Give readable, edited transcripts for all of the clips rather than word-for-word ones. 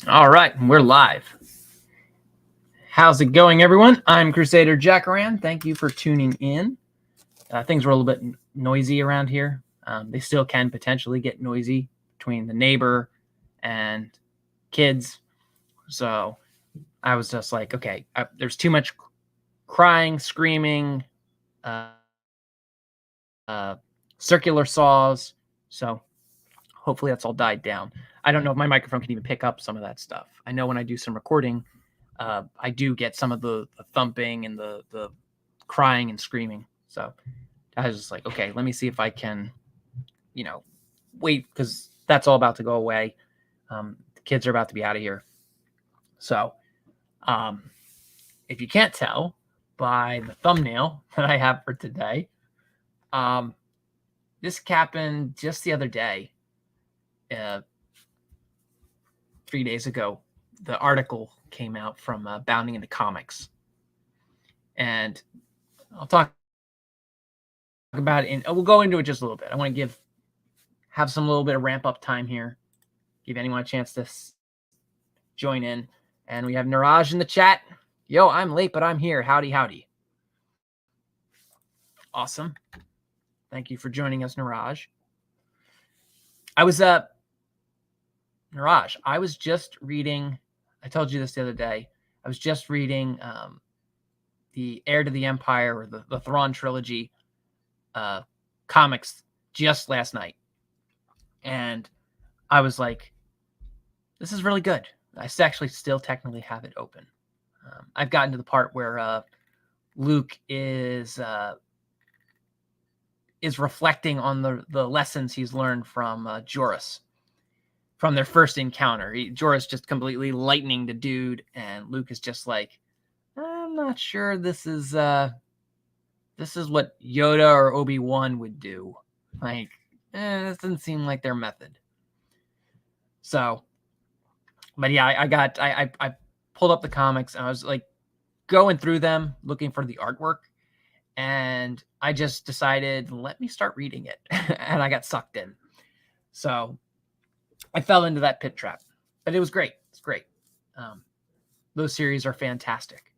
All right, we're live. How's it going, everyone? I'm Crusader Jackaran. Thank you for tuning in. Things were a little bit noisy around here. They still can potentially get noisy between the neighbor and kids. So I was just like, okay, there's too much crying, screaming, circular saws. So hopefully that's all died down. I don't know if my microphone can even pick up some of that stuff. I know when I do some recording, I do get some of the thumping and the crying and screaming. So I was just like, okay, let me see if I can, wait, because that's all about to go away. The kids are about to be out of here. So um, if you can't tell by the thumbnail that I have for today, um, this happened just the other day, uh, 3 days ago. The article came out from Bounding into Comics. And I'll talk about it, and we'll go into it just a little bit. I want to have some little bit of ramp up time here, give anyone a chance to join in. And we have Niraj in the chat. Yo, I'm late, but I'm here. Howdy, howdy. Awesome. Thank you for joining us, Niraj. Niraj, I was just reading, I told you this the other day, I was just reading the Heir to the Empire, or the Thrawn trilogy comics just last night. And I was like, this is really good. I actually still technically have it open. I've gotten to the part where Luke is reflecting on the lessons he's learned from Joruus, from their first encounter. Joruus just completely lightning the dude, and Luke is just like, I'm not sure this is what Yoda or Obi-Wan would do. Like, this doesn't seem like their method. So, but yeah, I pulled up the comics, and I was like going through them, looking for the artwork, and I just decided, let me start reading it. And I got sucked in. So I fell into that pit trap, but it was great. It's great. Those series are fantastic.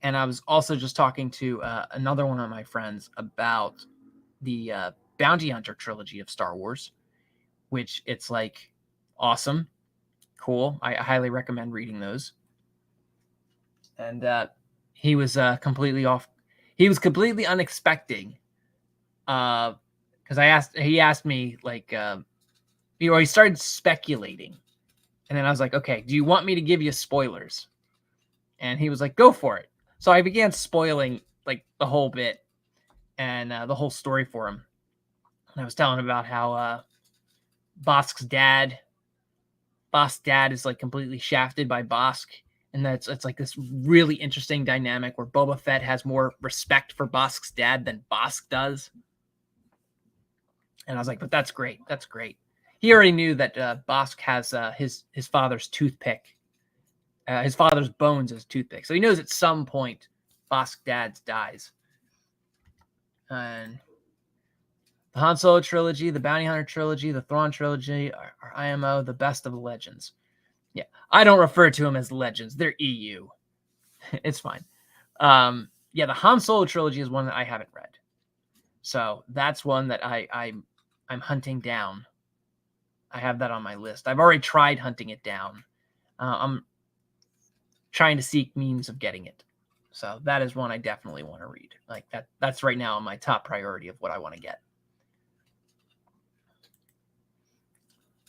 And I was also just talking to another one of my friends about the Bounty Hunter trilogy of Star Wars, which it's like awesome, cool. I highly recommend reading those. And he was completely off. He was completely unexpected, because he asked me, like, he started speculating, and then I was like, okay, do you want me to give you spoilers? And he was like, go for it. So I began spoiling like the whole bit and the whole story for him. And I was telling him about how Bosk's dad is like completely shafted by Bosk, and it's like this really interesting dynamic where Boba Fett has more respect for Bosk's dad than Bosk does. And I was like, but that's great. That's great. He already knew that Bosk has his father's toothpick, his father's bones as toothpick. So he knows at some point Bosk dad dies. And the Han Solo trilogy, the Bounty Hunter trilogy, the Thrawn trilogy are IMO, the best of the legends. Yeah, I don't refer to them as legends. They're EU. It's fine. Yeah, the Han Solo trilogy is one that I haven't read. So that's one that I'm hunting down. I have that on my list. I've already tried hunting it down. I'm trying to seek means of getting it. So that is one I definitely want to read. Like that's right now on my top priority of what I want to get.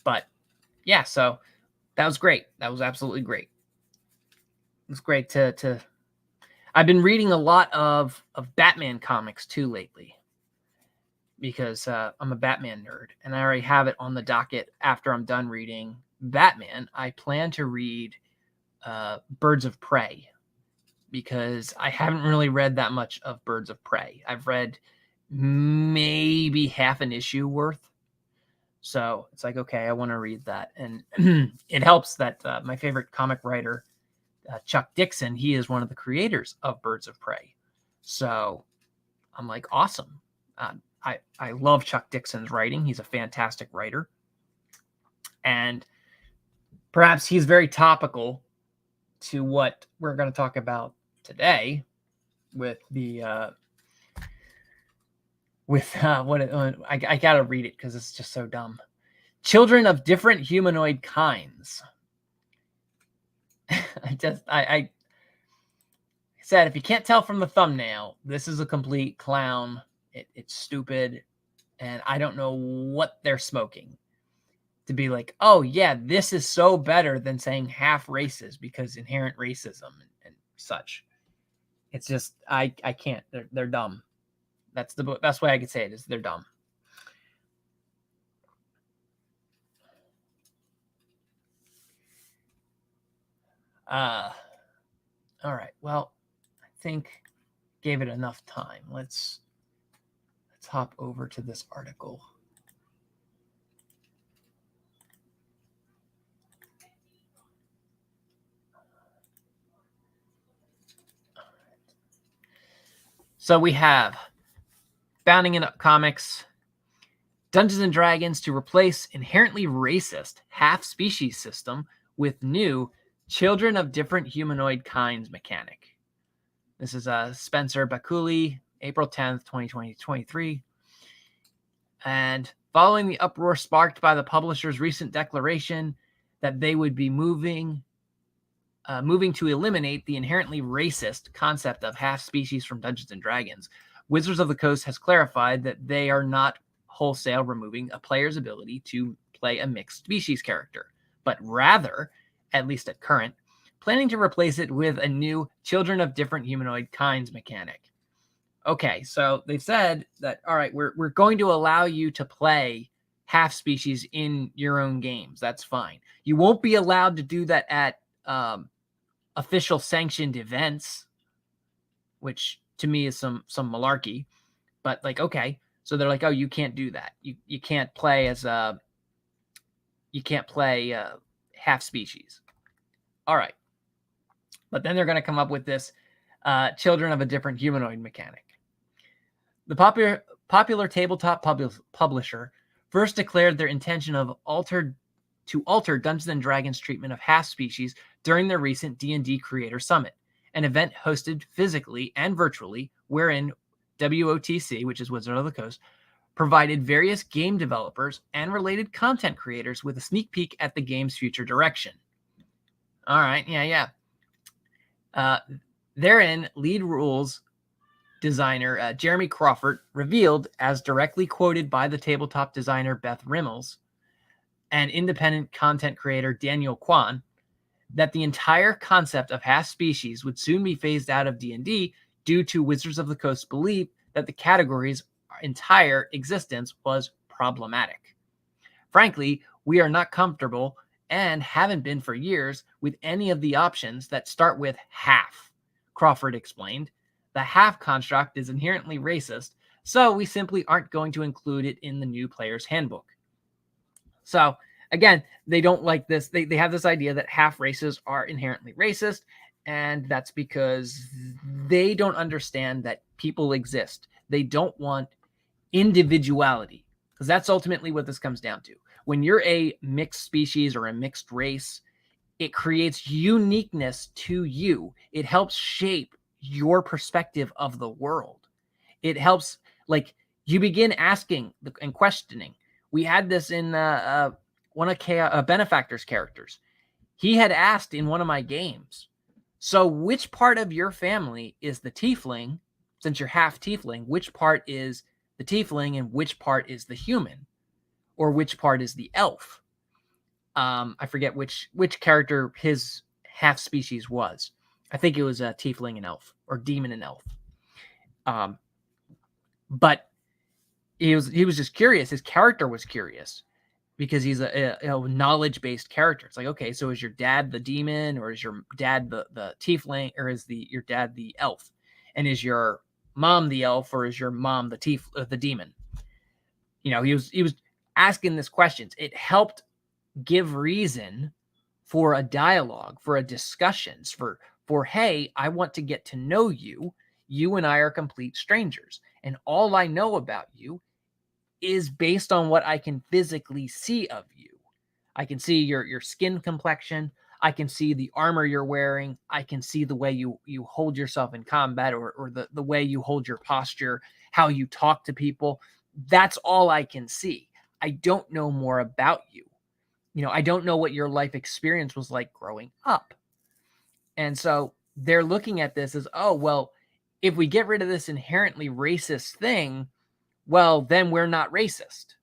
But yeah, so that was great. That was absolutely great. It was great to I've been reading a lot of Batman comics too lately, because I'm a Batman nerd, and I already have it on the docket. After I'm done reading Batman, I plan to read Birds of Prey, because I haven't really read that much of Birds of Prey. I've read maybe half an issue worth. So it's like, okay, I want to read that. And it helps that my favorite comic writer, Chuck Dixon, he is one of the creators of Birds of Prey. So I'm like, awesome. I love Chuck Dixon's writing. He's a fantastic writer. And Perhaps he's very topical to what we're going to talk about today with the I gotta read it because it's just so dumb. Children of different humanoid kinds. I said, if you can't tell from the thumbnail, this is a complete clown. It's stupid, and I don't know what they're smoking to be like, oh yeah, this is so better than saying half races because inherent racism and such. It's just I can't. They're dumb. That's the best way I could say it is they're dumb. All right. Well, I think gave it enough time. Let's hop over to this article. So we have Bounding in Comics, Dungeons and Dragons to replace inherently racist half-species system with new Children of Different Humanoid Kinds mechanic. This is Spencer Bakuli, April 10th, 2023. And following the uproar sparked by the publisher's recent declaration that they would be moving to eliminate the inherently racist concept of half-species from Dungeons and Dragons, Wizards of the Coast has clarified that they are not wholesale removing a player's ability to play a mixed species character, but rather, at least at current, planning to replace it with a new Children of Different Humanoid Kinds mechanic. Okay, so they've said that, all right, we're going to allow you to play half species in your own games. That's fine. You won't be allowed to do that at official sanctioned events, which to me is some malarkey. But like, okay, so they're like, oh, you can't do that. You can't play as half species. All right, but then they're going to come up with this Children of a Different Humanoid mechanic. The popular tabletop publisher first declared their intention of alter Dungeons and Dragons treatment of half species during their recent D&D Creator Summit, an event hosted physically and virtually, wherein WOTC, which is Wizard of the Coast, provided various game developers and related content creators with a sneak peek at the game's future direction. All right, yeah. Therein, lead rules designer Jeremy Crawford revealed, as directly quoted by the tabletop designer Beth Rimmels and independent content creator Daniel Kwan, that the entire concept of half species would soon be phased out of D&D due to Wizards of the Coast's belief that the category's entire existence was problematic. Frankly, we are not comfortable and haven't been for years with any of the options that start with half, Crawford explained. The half construct is inherently racist, so we simply aren't going to include it in the new player's handbook. So again, they don't like this. They have this idea that half races are inherently racist, and that's because they don't understand that people exist. They don't want individuality, because that's ultimately what this comes down to. When you're a mixed species or a mixed race, it creates uniqueness to you. It helps shape your perspective of the world. It helps, like, you begin asking and questioning. We had this in one of Benefactor's characters. He had asked in one of my games, so which part of your family is the tiefling, since you're half tiefling, which part is the tiefling and which part is the human, or which part is the elf? I forget which character his half species was. I think it was a tiefling and elf, or demon and elf. But he was just curious. His character was curious because he's a knowledge-based character. It's like, okay, so is your dad the demon, or is your dad the tiefling, or is your dad the elf? And is your mom the elf, or is your mom the demon? You know, he was asking these questions. It helped give reason for a dialogue, for a discussions, for hey, I want to get to know you. You and I are complete strangers, and all I know about you is based on what I can physically see of you. I can see your skin complexion. I can see the armor you're wearing. I can see the way you hold yourself in combat, or the way you hold your posture, how you talk to people. That's all I can see. I don't know more about you. I don't know what your life experience was like growing up. And so they're looking at this as, oh, well, if we get rid of this inherently racist thing, well, then we're not racist.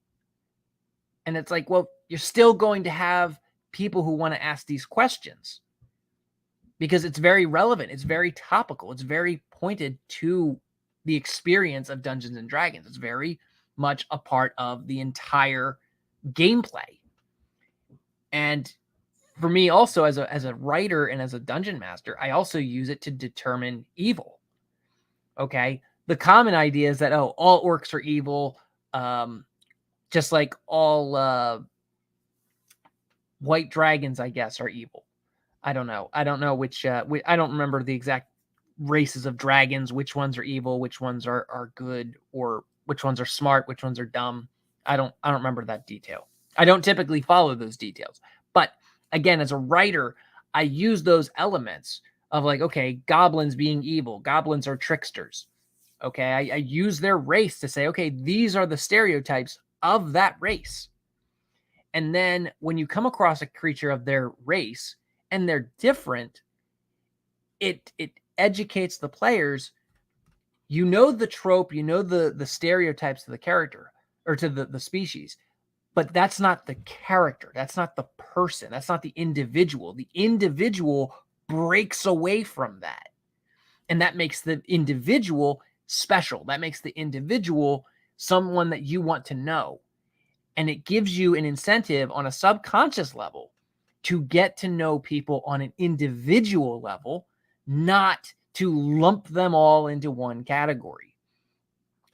And it's like, well, you're still going to have people who want to ask these questions because it's very relevant. It's very topical. It's very pointed to the experience of Dungeons and Dragons. It's very much a part of the entire gameplay. And for me also, as a writer and as a dungeon master, I also use it to determine evil. Okay. The common idea is that, oh, all orcs are evil. Just like all white dragons, I guess, are evil. I don't know. I don't know which I don't remember the exact races of dragons, which ones are evil, which ones are good, or which ones are smart, which ones are dumb. I don't remember that detail. I don't typically follow those details. But again, as a writer, I use those elements of like, okay, goblins being evil. Goblins are tricksters. Okay, I use their race to say, okay, these are the stereotypes of that race. And then when you come across a creature of their race and they're different, it educates the players. You know the trope, you know the stereotypes of the character or to the species, but that's not the character. That's not the person. That's not the individual. The individual breaks away from that. And that makes the individual special. That makes the individual someone that you want to know. And it gives you an incentive on a subconscious level to get to know people on an individual level, not to lump them all into one category.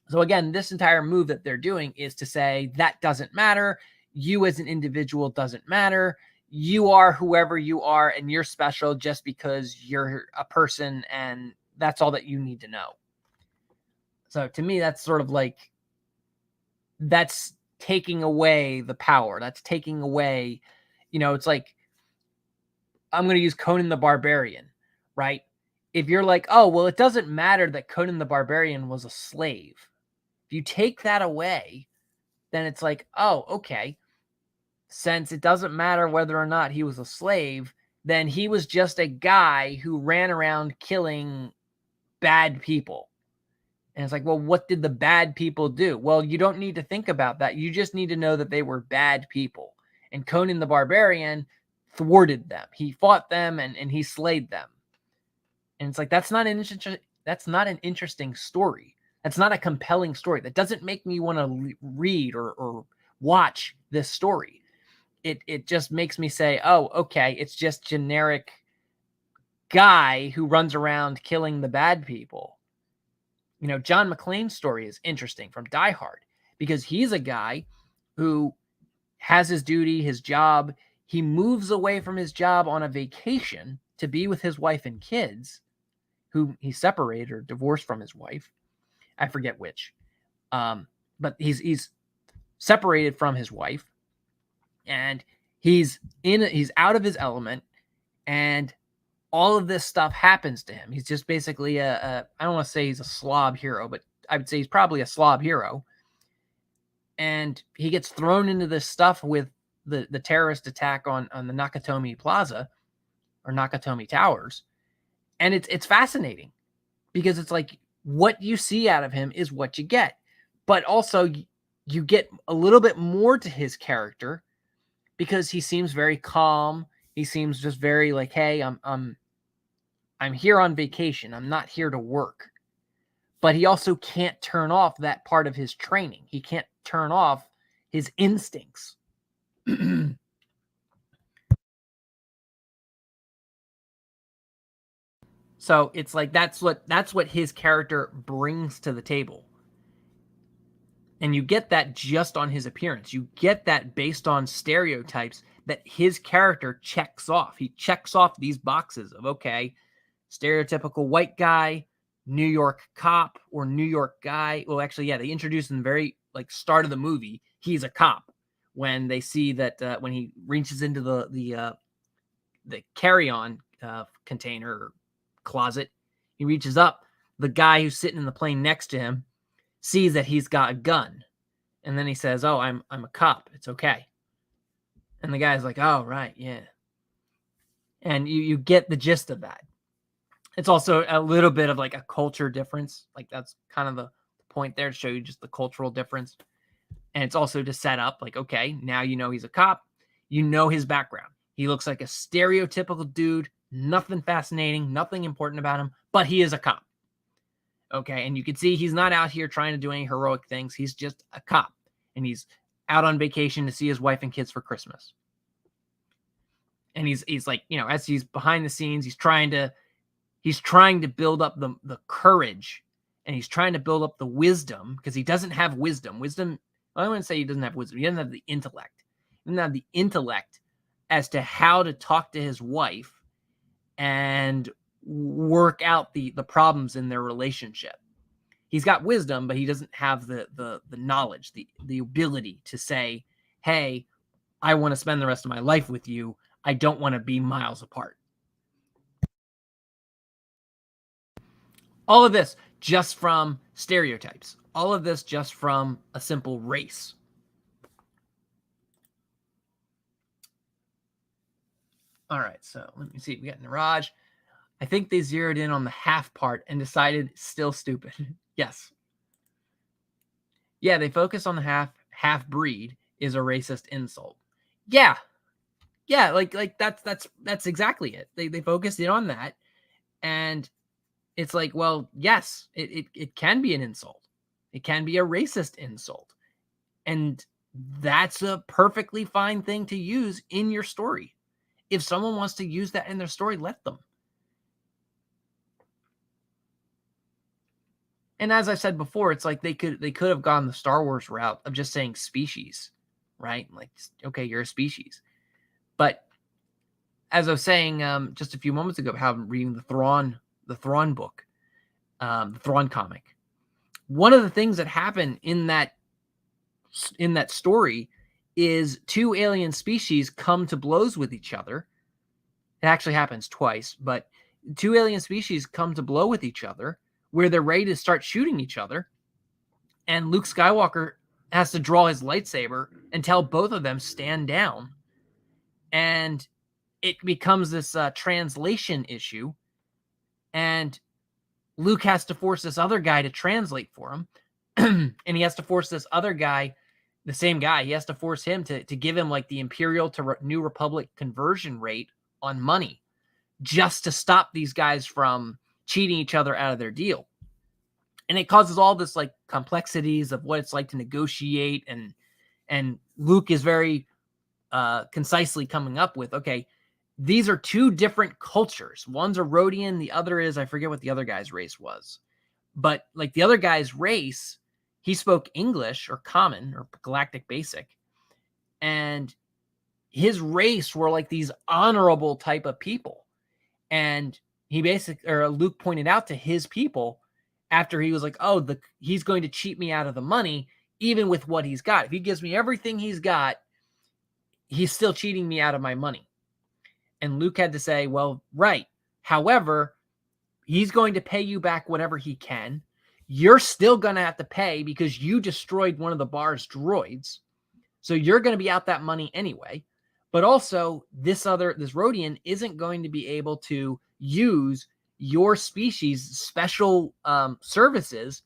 So again, this entire move that they're doing is to say that doesn't matter. You as an individual doesn't matter. You are whoever you are, and you're special just because you're a person, and that's all that you need to know. So to me, that's sort of like, that's taking away the power. That's taking away, it's like, I'm going to use Conan the Barbarian, right? If you're like, oh, well, it doesn't matter that Conan the Barbarian was a slave. If you take that away, then it's like, oh, okay. Since it doesn't matter whether or not he was a slave, then he was just a guy who ran around killing bad people. And it's like, well, what did the bad people do? Well, you don't need to think about that. You just need to know that they were bad people. And Conan the Barbarian thwarted them. He fought them and he slayed them. And it's like, that's not an interesting story. That's not a compelling story. That doesn't make me want to read or watch this story. It just makes me say, oh, okay, it's just generic guy who runs around killing the bad people. John McClane's story is interesting from Die Hard because he's a guy who has his duty, his job. He moves away from his job on a vacation to be with his wife and kids, who he separated or divorced from his wife. I forget which. But he's separated from his wife, and he's out of his element, and all of this stuff happens to him. He's just basically I don't want to say he's a slob hero, but I would say he's probably a slob hero. And he gets thrown into this stuff with the terrorist attack on the Nakatomi Plaza or Nakatomi Towers. And it's fascinating because it's like what you see out of him is what you get. But also you get a little bit more to his character because he seems very calm. He seems just very like, hey, I'm here on vacation. I'm not here to work. But he also can't turn off that part of his training. He can't turn off his instincts. So it's like that's what his character brings to the table. And you get that just on his appearance. You get that based on stereotypes that his character checks off. He checks off these boxes of, okay, stereotypical white guy, New York cop, or New York guy. Well, actually, yeah, they introduced in the very start of the movie, he's a cop, when they see that when he reaches into the carry-on container or closet, he reaches up. The guy who's sitting in the plane next to him sees that he's got a gun, and then he says, "Oh, I'm a cop. It's okay." And the guy's like, "Oh, right, yeah." And you get the gist of that. It's also a little bit of like a culture difference. Like that's kind of the point there to show you just the cultural difference. And it's also to set up like, okay, now you know he's a cop. You know his background. He looks like a stereotypical dude. Nothing fascinating, nothing important about him, but he is a cop. Okay, and you can see he's not out here trying to do any heroic things. He's just a cop, and he's out on vacation to see his wife and kids for Christmas. And he's like, you know, as he's behind the scenes, he's trying to build up the courage, and he's trying to build up the wisdom, because he doesn't have wisdom. I don't want to say he doesn't have wisdom. He doesn't have the intellect. He doesn't have the intellect as to how to talk to his wife and work out the problems in their relationship. He's got wisdom, but he doesn't have the knowledge, the ability to say, hey, I want to spend the rest of my life with you. I don't want to be miles apart. All of this just from stereotypes. All of this just from a simple race. All right, so let me see. We got Niraj. I think they zeroed in on the half part and decided still stupid. Yes. Yeah, they focus on the half breed is a racist insult. Yeah. Yeah, like that's exactly it. They focused in on that, and it's like, well, yes, it can be an insult. It can be a racist insult. And that's a perfectly fine thing to use in your story. If someone wants to use that in their story, let them. And as I said before, it's like they could have gone the Star Wars route of just saying species, right? Like, okay, you're a species. But as I was saying just a few moments ago, how I'm reading the Thrawn book, the Thrawn comic. One of the things that happen in that story is two alien species come to blows with each other. It actually happens twice, but two alien species come to blow with each other where they're ready to start shooting each other. And Luke Skywalker has to draw his lightsaber and tell both of them stand down. And it becomes this translation issue. And Luke has to force this other guy to translate for him. And he has to force this other guy, the same guy, he has to force him to give him like the Imperial to New Republic conversion rate on money, just to stop these guys from cheating each other out of their deal. And it causes all this like complexities of what it's like to negotiate. And Luke is very concisely coming up with, okay, these are two different cultures. One's a Rhodian, the other is, I forget what the other guy's race was. But like the other guy's race, he spoke English or Common or Galactic Basic. And his race were like these honorable type of people. And Luke pointed out to his people after he was like, oh, he's going to cheat me out of the money, even with what he's got. If he gives me everything he's got, he's still cheating me out of my money. And Luke had to say, well, right. However, he's going to pay you back whatever he can. You're still going to have to pay because you destroyed one of the bar's droids. So you're going to be out that money anyway. But also, this Rhodian isn't going to be able to use your species' special services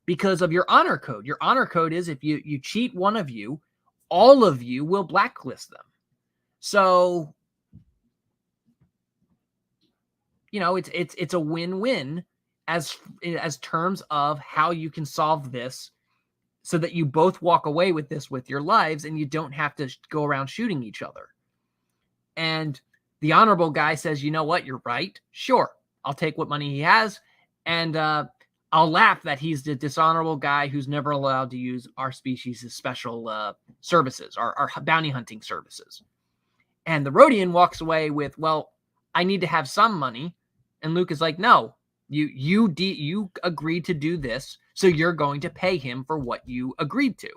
because of your honor code. Your honor code is if you cheat one of you, all of you will blacklist them. So, you know, it's a win-win as terms of how you can solve this so that you both walk away with this with your lives and you don't have to go around shooting each other. And the honorable guy says, you know what, you're right. Sure, I'll take what money he has. And I'll laugh that he's the dishonorable guy who's never allowed to use our species' special services, our bounty hunting services. And the Rhodian walks away with, well, I need to have some money. And Luke is like, no, you agreed to do this, so you're going to pay him for what you agreed to.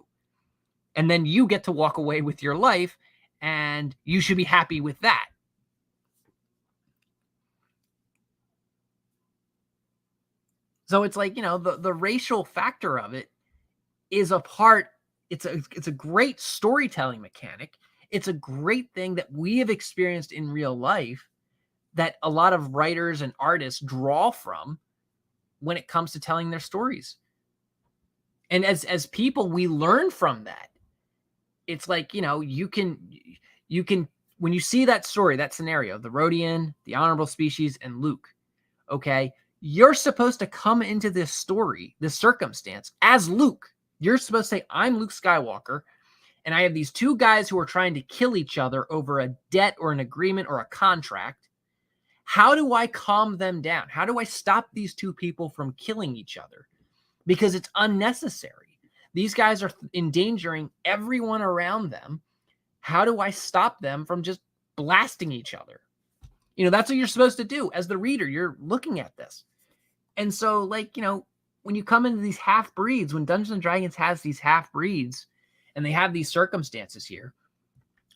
And then you get to walk away with your life, and you should be happy with that. So it's like, the racial factor of it is a part. It's a great storytelling mechanic. It's a great thing that we have experienced in real life that a lot of writers and artists draw from when it comes to telling their stories. And as people, we learn from that. It's like, you can, when you see that story, that scenario, the Rhodian, the Honorable Species, and Luke, okay, you're supposed to come into this story, this circumstance, as Luke. You're supposed to say, I'm Luke Skywalker, and I have these two guys who are trying to kill each other over a debt or an agreement or a contract. How do I calm them down? How do I stop these two people from killing each other? Because it's unnecessary. These guys are endangering everyone around them. How do I stop them from just blasting each other? That's what you're supposed to do as the reader. You're looking at this. And so, when you come into these half breeds, when Dungeons and Dragons has these half breeds and they have these circumstances here,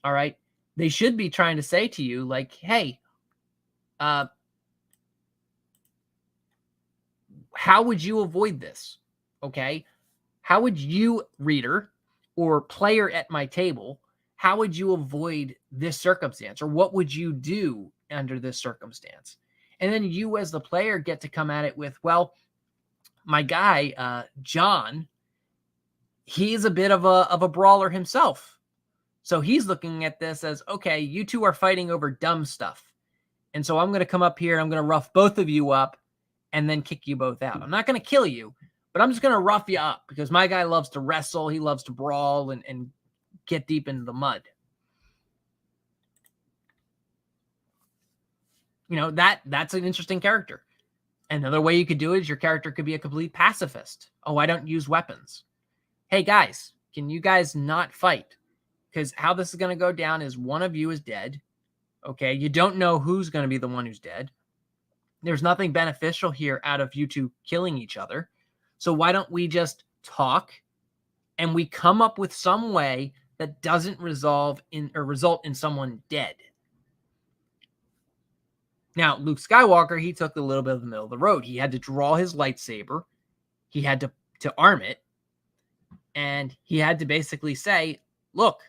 all right, they should be trying to say to you, like, hey, how would you avoid this? Okay. How would you, reader or player at my table, how would you avoid this circumstance? Or what would you do under this circumstance? And then you as the player get to come at it with, well, my guy, John, he's a bit of a brawler himself. So he's looking at this as, okay, you two are fighting over dumb stuff. And so I'm going to come up here, I'm going to rough both of you up and then kick you both out. I'm not going to kill you, but I'm just going to rough you up because my guy loves to wrestle. He loves to brawl and get deep into the mud. That's an interesting character. Another way you could do it is your character could be a complete pacifist. Oh, I don't use weapons. Hey, guys, can you guys not fight? Because how this is going to go down is one of you is dead. Okay, you don't know who's going to be the one who's dead. There's nothing beneficial here out of you two killing each other. So why don't we just talk and we come up with some way that doesn't result in someone dead? Now, Luke Skywalker, he took a little bit of the middle of the road. He had to draw his lightsaber. He had to arm it. And he had to basically say, look,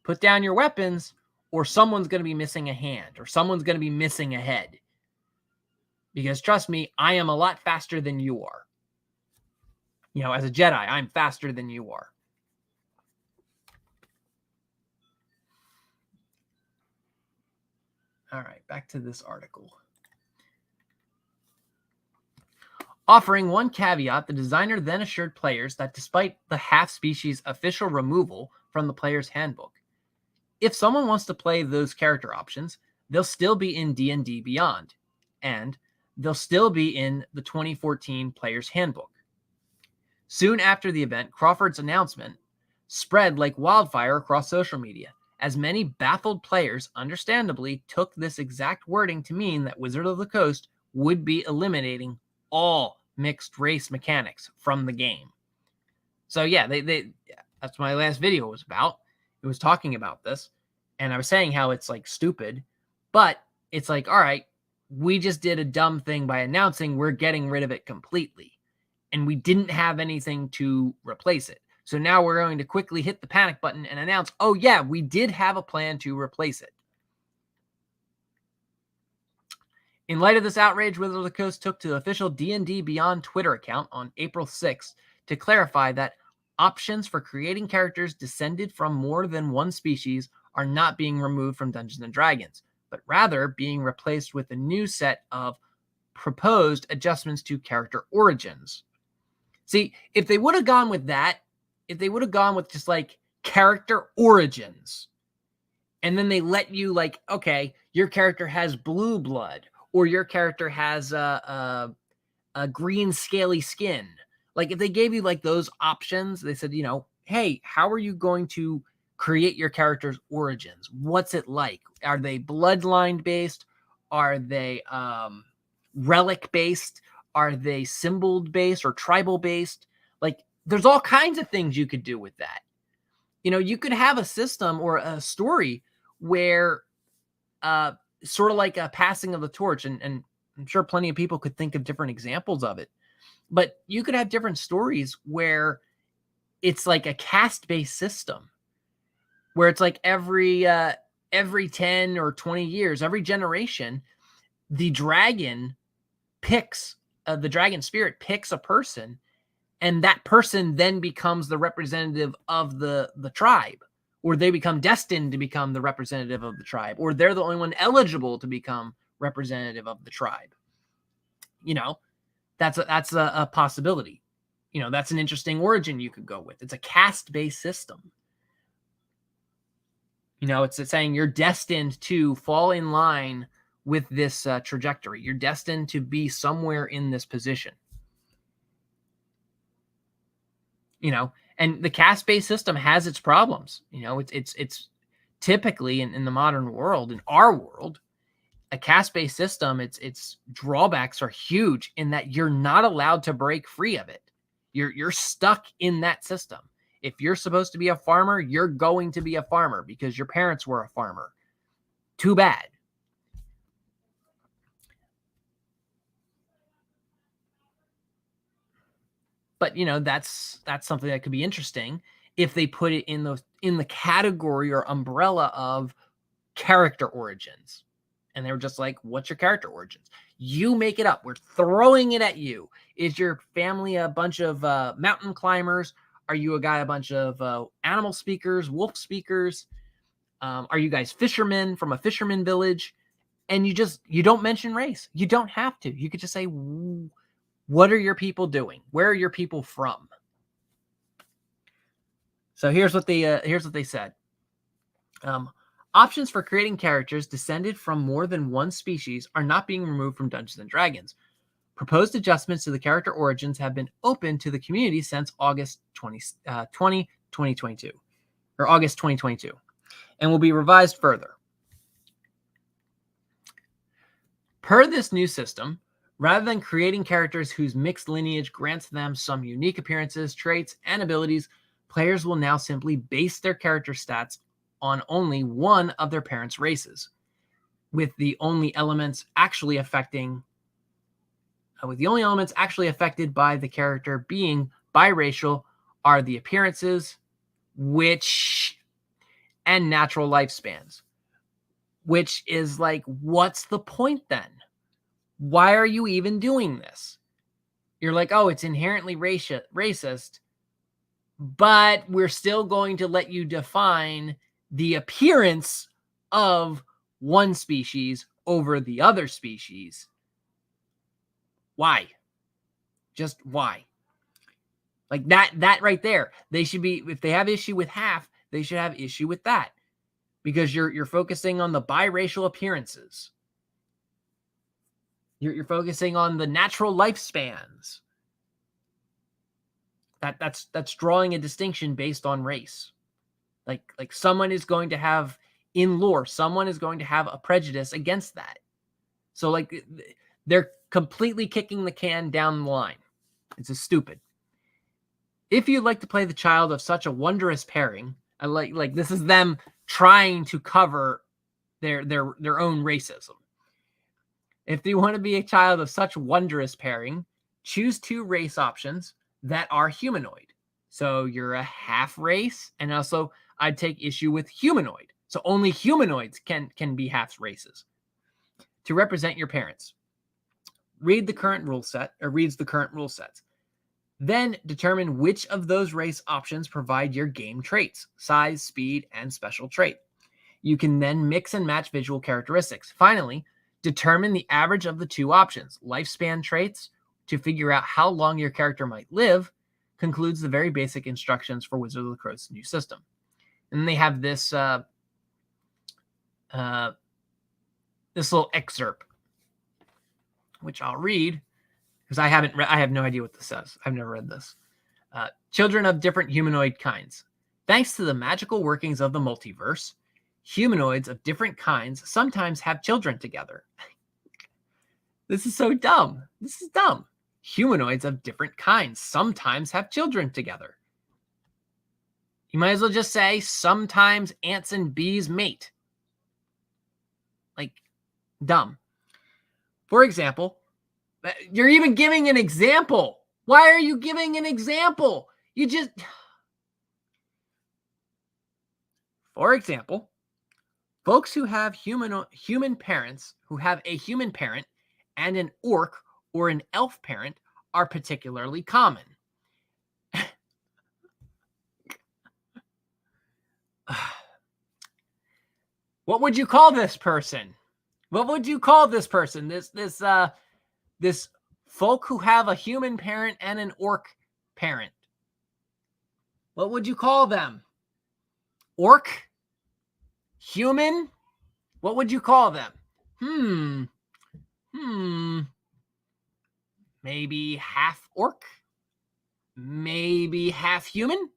put down your weapons or someone's going to be missing a hand or someone's going to be missing a head. Because trust me, I am a lot faster than you are. As a Jedi, I'm faster than you are. All right, back to this article. Offering one caveat, the designer then assured players that despite the half-species official removal from the player's handbook, if someone wants to play those character options, they'll still be in D&D Beyond, and they'll still be in the 2014 Player's Handbook. Soon after the event, Crawford's announcement spread like wildfire across social media, as many baffled players understandably took this exact wording to mean that Wizard of the Coast would be eliminating all mixed race mechanics from the game. So yeah, they that's what my last video was about. It was talking about this, and I was saying how it's like stupid, but it's like, all right, we just did a dumb thing by announcing we're getting rid of it completely, and we didn't have anything to replace it. So now we're going to quickly hit the panic button and announce, oh yeah, we did have a plan to replace it. In light of this outrage, Wizards of the Coast took to the official D&D Beyond Twitter account on April 6th to clarify that options for creating characters descended from more than one species are not being removed from Dungeons & Dragons, but rather being replaced with a new set of proposed adjustments to character origins. See, if they would have gone with that, if they would have gone with just like character origins, and then they let you like, okay, your character has blue blood, or your character has a green scaly skin. Like if they gave you like those options, they said, hey, how are you going to create your character's origins? What's it like? Are they bloodline based? Are they relic based? Are they symbol based or tribal based? Like there's all kinds of things you could do with that. You could have a system or a story where sort of like a passing of the torch, and I'm sure plenty of people could think of different examples of it, but you could have different stories where it's like a caste-based system, where it's like every 10 or 20 years, every generation, the dragon the dragon spirit picks a person, and that person then becomes the representative of the tribe, or they become destined to become the representative of the tribe, or they're the only one eligible to become representative of the tribe. That's a possibility. That's an interesting origin you could go with. It's a caste-based system. It's saying you're destined to fall in line with this trajectory. You're destined to be somewhere in this position. And the caste-based system has its problems. It's typically in the modern world, in our world, a caste-based system, its drawbacks are huge in that you're not allowed to break free of it. You're stuck in that system. If you're supposed to be a farmer, you're going to be a farmer because your parents were a farmer. Too bad. But that's something that could be interesting if they put it in the category or umbrella of character origins. And they were just like, what's your character origins? You make it up. We're throwing it at you. Is your family a bunch of mountain climbers? Are you a bunch of animal speakers, wolf speakers? Are you guys fishermen from a fisherman village? And you don't mention race. You don't have to. You could just say, what are your people doing? Where are your people from? So here's what they said. Options for creating characters descended from more than one species are not being removed from Dungeons & Dragons. Proposed adjustments to the character origins have been open to the community since August 2022, or August 2022, and will be revised further. Per this new system, rather than creating characters whose mixed lineage grants them some unique appearances, traits, and abilities, players will now simply base their character stats on only one of their parents' races, with the only elements actually affected by the character being biracial are the appearances, and natural lifespans. Which is like, what's the point then? Why are you even doing this? You're like, oh, it's inherently racist, but we're still going to let you define the appearance of one species over the other species. Why? Just why? Like that right there. They should be, if they have issue with half, they should have issue with that, because you're focusing on the biracial appearances. You're focusing on the natural lifespans. That's drawing a distinction based on race. Like someone is going to have, in lore, someone is going to have a prejudice against that. So like they're completely kicking the can down the line. It's just stupid. If you'd like to play the child of such a wondrous pairing, I like this is them trying to cover their own racism. If you want to be a child of such wondrous pairing, choose two race options that are humanoid. So you're a half race, and also I'd take issue with humanoid. So only humanoids can be half races. To represent your parents, reads the current rule sets. Then determine which of those race options provide your game traits, size, speed, and special trait. You can then mix and match visual characteristics. Finally, determine the average of the two options, lifespan traits, to figure out how long your character might live. Concludes the very basic instructions for Wizard of the Coast's new system. And they have this this little excerpt, which I'll read because I have no idea what this says. I've never read this. Children of different humanoid kinds. Thanks to the magical workings of the multiverse, humanoids of different kinds sometimes have children together. This is so dumb. This is dumb. Humanoids of different kinds sometimes have children together. You might as well just say sometimes ants and bees mate. Like, dumb. For example, you're even giving an example. Why are you giving an example? You just... For example, folks who have human parents, who have a human parent and an orc or an elf parent are particularly common. What would you call this person? What would you call this person? This folk who have a human parent and an orc parent. What would you call them? Orc? Human? What would you call them? Maybe half orc? Maybe half human?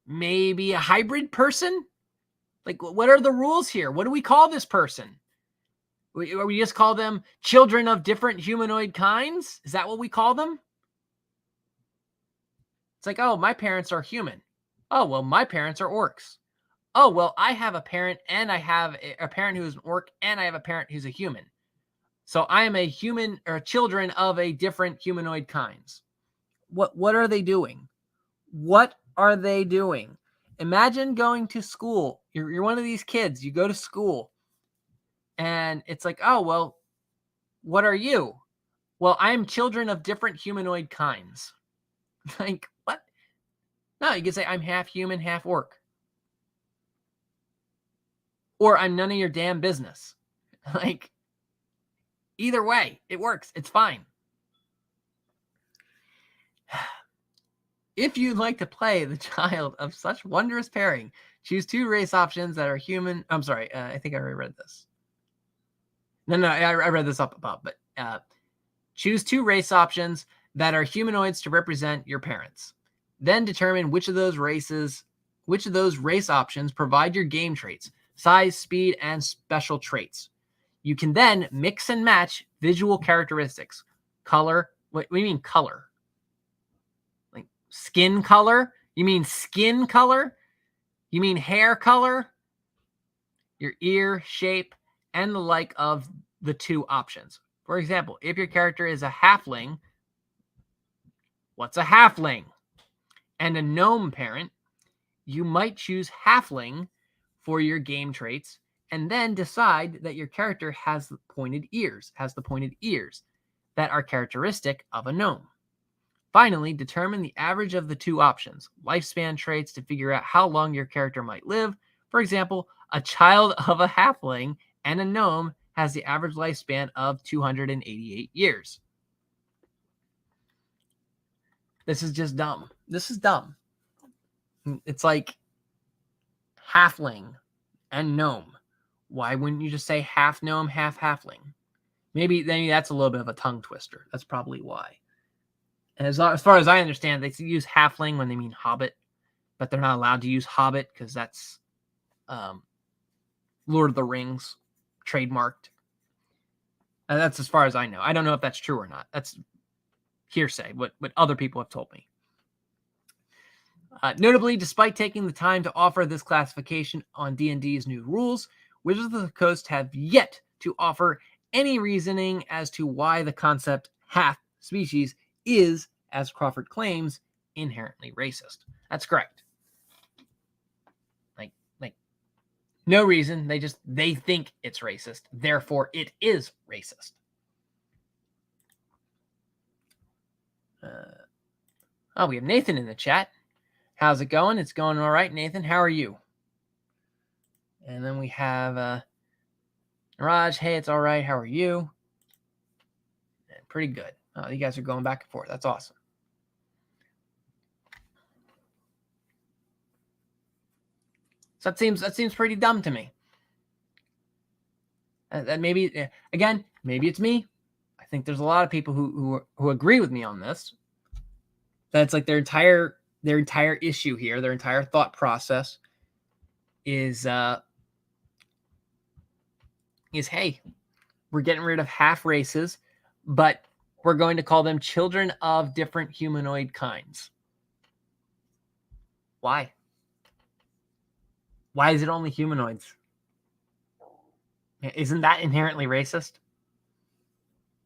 Maybe a hybrid person? Like, what are the rules here? What do we call this person? We just call them children of different humanoid kinds? Is that what we call them? It's like, oh, my parents are human. Oh, well, my parents are orcs. Oh, well, I have a parent and I have a parent who's an orc and I have a parent who's a human. So I am a human or children of a different humanoid kinds. What are they doing? What are they doing? Imagine going to school. You're one of these kids. You go to school and it's like, oh, well, what are you? Well, I'm children of different humanoid kinds. Like, what? No, you can say I'm half human, half orc. Or I'm none of your damn business. Like, either way, it works. It's fine. If you'd like to play the child of such wondrous pairing, choose 2 race options that are human. I'm sorry. I think I already read this. No, I read this up above, but choose 2 race options that are humanoids to represent your parents. Then determine which of those race options provide your game traits, size, speed, and special traits. You can then mix and match visual characteristics. Color. What do you mean color? Like skin color? You mean skin color? You mean hair color? Your ear shape and the like of the 2 options. For example, if your character is a halfling, what's a halfling? And a gnome parent, you might choose halfling for your game traits and then decide that your character has the pointed ears that are characteristic of a gnome. Finally, determine the average of the 2 options, lifespan traits, to figure out how long your character might live. For example, a child of a halfling and a gnome has the average lifespan of 288 years. This is just dumb. This is dumb. It's like halfling and gnome. Why wouldn't you just say half gnome, half halfling? Maybe that's a little bit of a tongue twister. That's probably why. And as far as I understand, they use halfling when they mean hobbit, but they're not allowed to use hobbit because that's Lord of the Rings trademarked. And that's as far as I know. I don't know if that's true or not. That's hearsay, what other people have told me. Notably, despite taking the time to offer this classification on D&D's new rules, Wizards of the Coast have yet to offer any reasoning as to why the concept half species is, as Crawford claims, inherently racist. That's correct. Like no reason. They think it's racist. Therefore, it is racist. We have Nathan in the chat. How's it going? It's going all right, Nathan. How are you? And then we have Raj. Hey, it's all right. How are you? Pretty good. Oh, you guys are going back and forth. That's awesome. So that seems pretty dumb to me. That maybe again, maybe it's me. I think there's a lot of people who agree with me on this. That's like their entire issue here, their entire thought process is hey, we're getting rid of half races, but we're going to call them children of different humanoid kinds. Why? Why is it only humanoids? Isn't that inherently racist?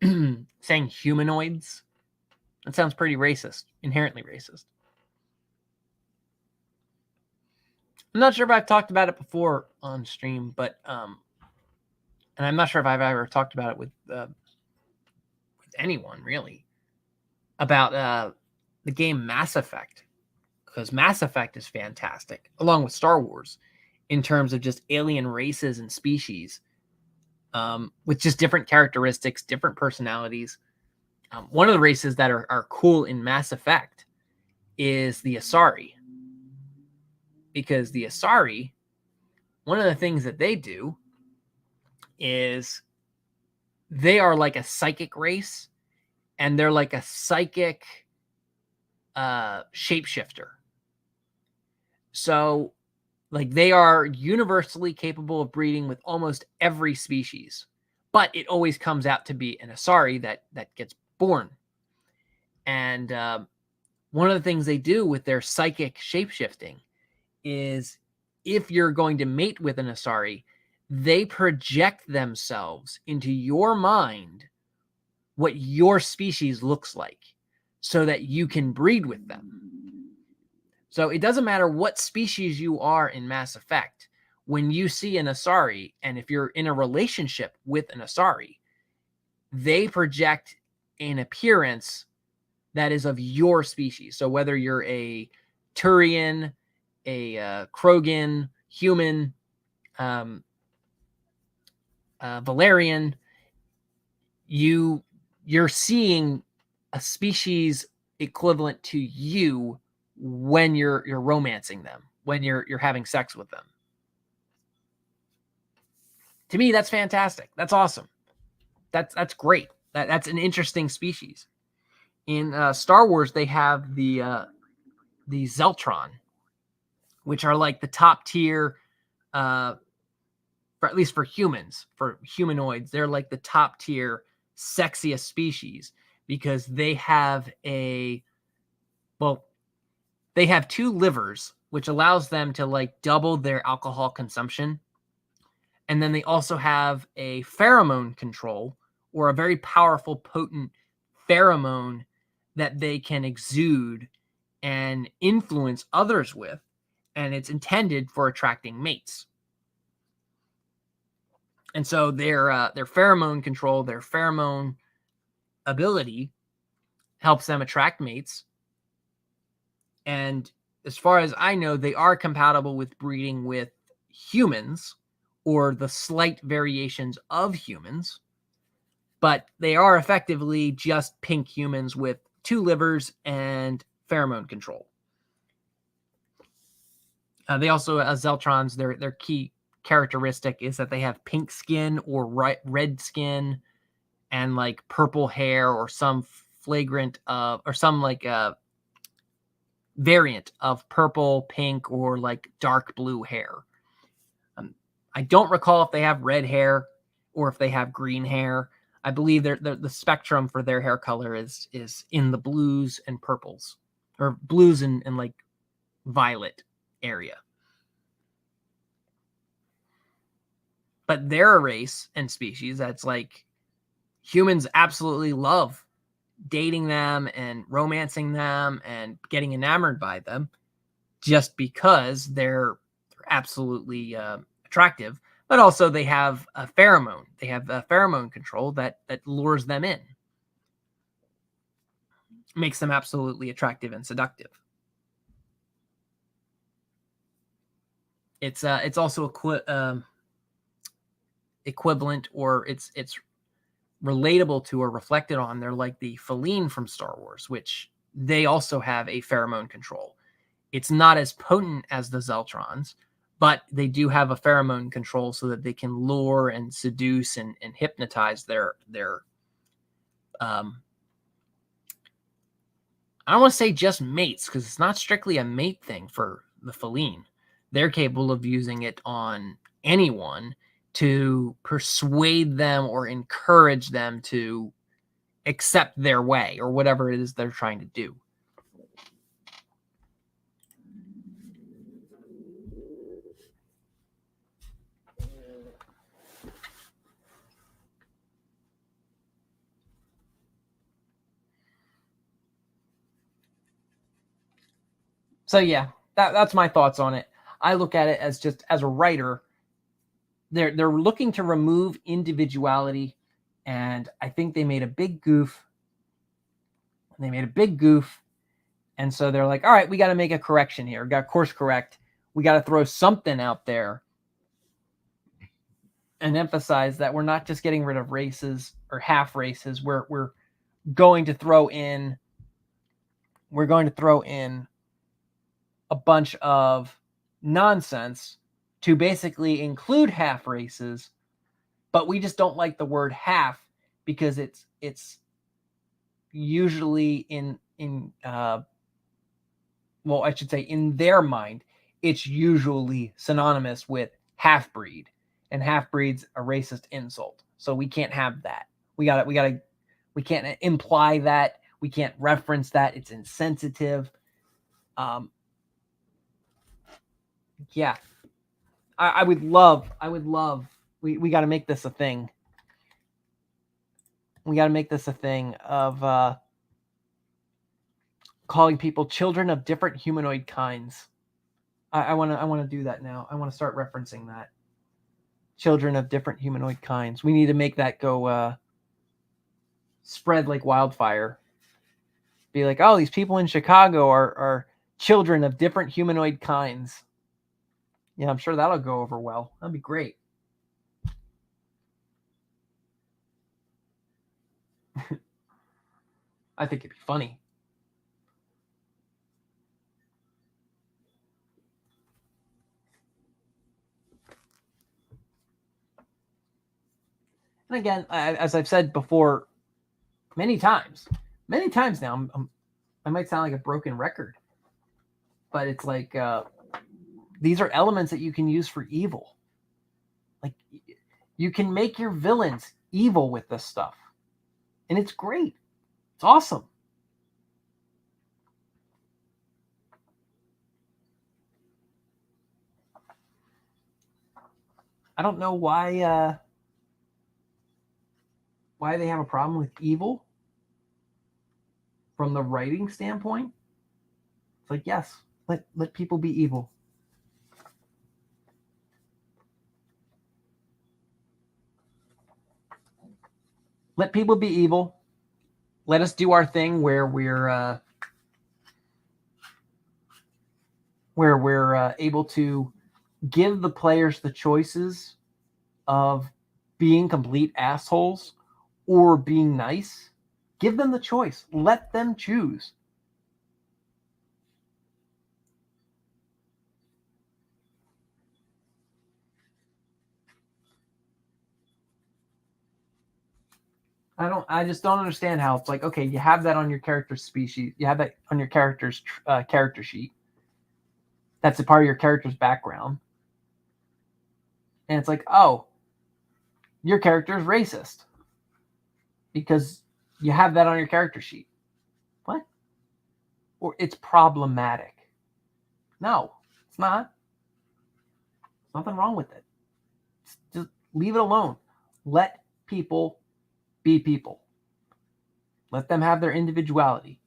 Saying humanoids? That sounds pretty racist. Inherently racist. I'm not sure if I've talked about it before on stream, but and I'm not sure if I've ever talked about it with anyone really, about the game Mass Effect, because Mass Effect is fantastic, along with Star Wars, in terms of just alien races and species, with just different characteristics, different personalities. One of the races that are cool in Mass Effect is the Asari, because the Asari, one of the things that they do is they are like a psychic race, and they're like a psychic shapeshifter. So, like, they are universally capable of breeding with almost every species, but it always comes out to be an Asari that gets born. And one of the things they do with their psychic shapeshifting is, if you're going to mate with an Asari, they project themselves into your mind what your species looks like so that you can breed with them. So it doesn't matter what species you are in Mass Effect. When you see an Asari, and if you're in a relationship with an Asari, they project an appearance that is of your species. So whether you're a Turian, a Krogan, human, Valerian, you're seeing a species equivalent to you when you're romancing them, when you're having sex with them. To me, that's fantastic. That's awesome. That's great. That's an interesting species. In Star Wars, they have the Zeltron, which are like the top tier, for at least for humans, for humanoids. They're like the top tier, sexiest species, because they have they have 2 livers, which allows them to like double their alcohol consumption. And then they also have a pheromone control, or a very powerful, potent pheromone that they can exude and influence others with. And it's intended for attracting mates. And so their pheromone control, their pheromone ability helps them attract mates. And as far as I know, they are compatible with breeding with humans, or the slight variations of humans, but they are effectively just pink humans with 2 livers and pheromone control. They also, Zeltrons, their key characteristic is that they have pink skin or red skin, and like purple hair, or some flagrant or some like variant of purple, pink, or like dark blue hair. I don't recall if they have red hair or if they have green hair. I believe the spectrum for their hair color is in the blues and purples, or blues and like violet area. But they're a race and species that's like, humans absolutely love dating them and romancing them and getting enamored by them, just because they're absolutely attractive. But also they have a pheromone. They have a pheromone control that lures them in, makes them absolutely attractive and seductive. It's also equivalent, or it's relatable to, or reflected on. They're like the Feline from Star Wars, which they also have a pheromone control. It's not as potent as the Zeltrons, but they do have a pheromone control so that they can lure and seduce and hypnotize their I don't want to say just mates, because it's not strictly a mate thing for the Feline. They're capable of using it on anyone to persuade them or encourage them to accept their way, or whatever it is they're trying to do. So yeah, that's my thoughts on it. I look at it as just as a writer, they're looking to remove individuality, and I think they made a big goof. And so they're like, all right, we got to make a correction here. We got to course correct. We got to throw something out there and emphasize that we're not just getting rid of races or half races. We're going to throw in a bunch of nonsense to basically include half races, but we just don't like the word half because it's usually in well, I should say in their mind, it's usually synonymous with half-breed, and half-breed's a racist insult. So we can't have that. We can't imply that. We can't reference that. It's insensitive. Yeah. I would love, we got to make this a thing. We got to make this a thing of calling people children of different humanoid kinds. I want to do that now. I want to start referencing that. Children of different humanoid kinds. We need to make that go spread like wildfire. Be like, oh, these people in Chicago are children of different humanoid kinds. Yeah, I'm sure that'll go over well. That'd be great. I think it'd be funny. And again, as I've said before, many times now, I might sound like a broken record, but it's like these are elements that you can use for evil. Like you can make your villains evil with this stuff, and it's great. It's awesome. I don't know why they have a problem with evil from the writing standpoint. It's like, yes, let people be evil. Let people be evil. Let us do our thing where we're able to give the players the choices of being complete assholes or being nice. Give them the choice. Let them choose. I just don't understand how it's like, okay, you have that on your character species. You have that on your character's character sheet. That's a part of your character's background. And it's like, oh, your character is racist because you have that on your character sheet. What? Or it's problematic. No, it's not. There's nothing wrong with it. Just leave it alone. Let people be people. Let them have their individuality.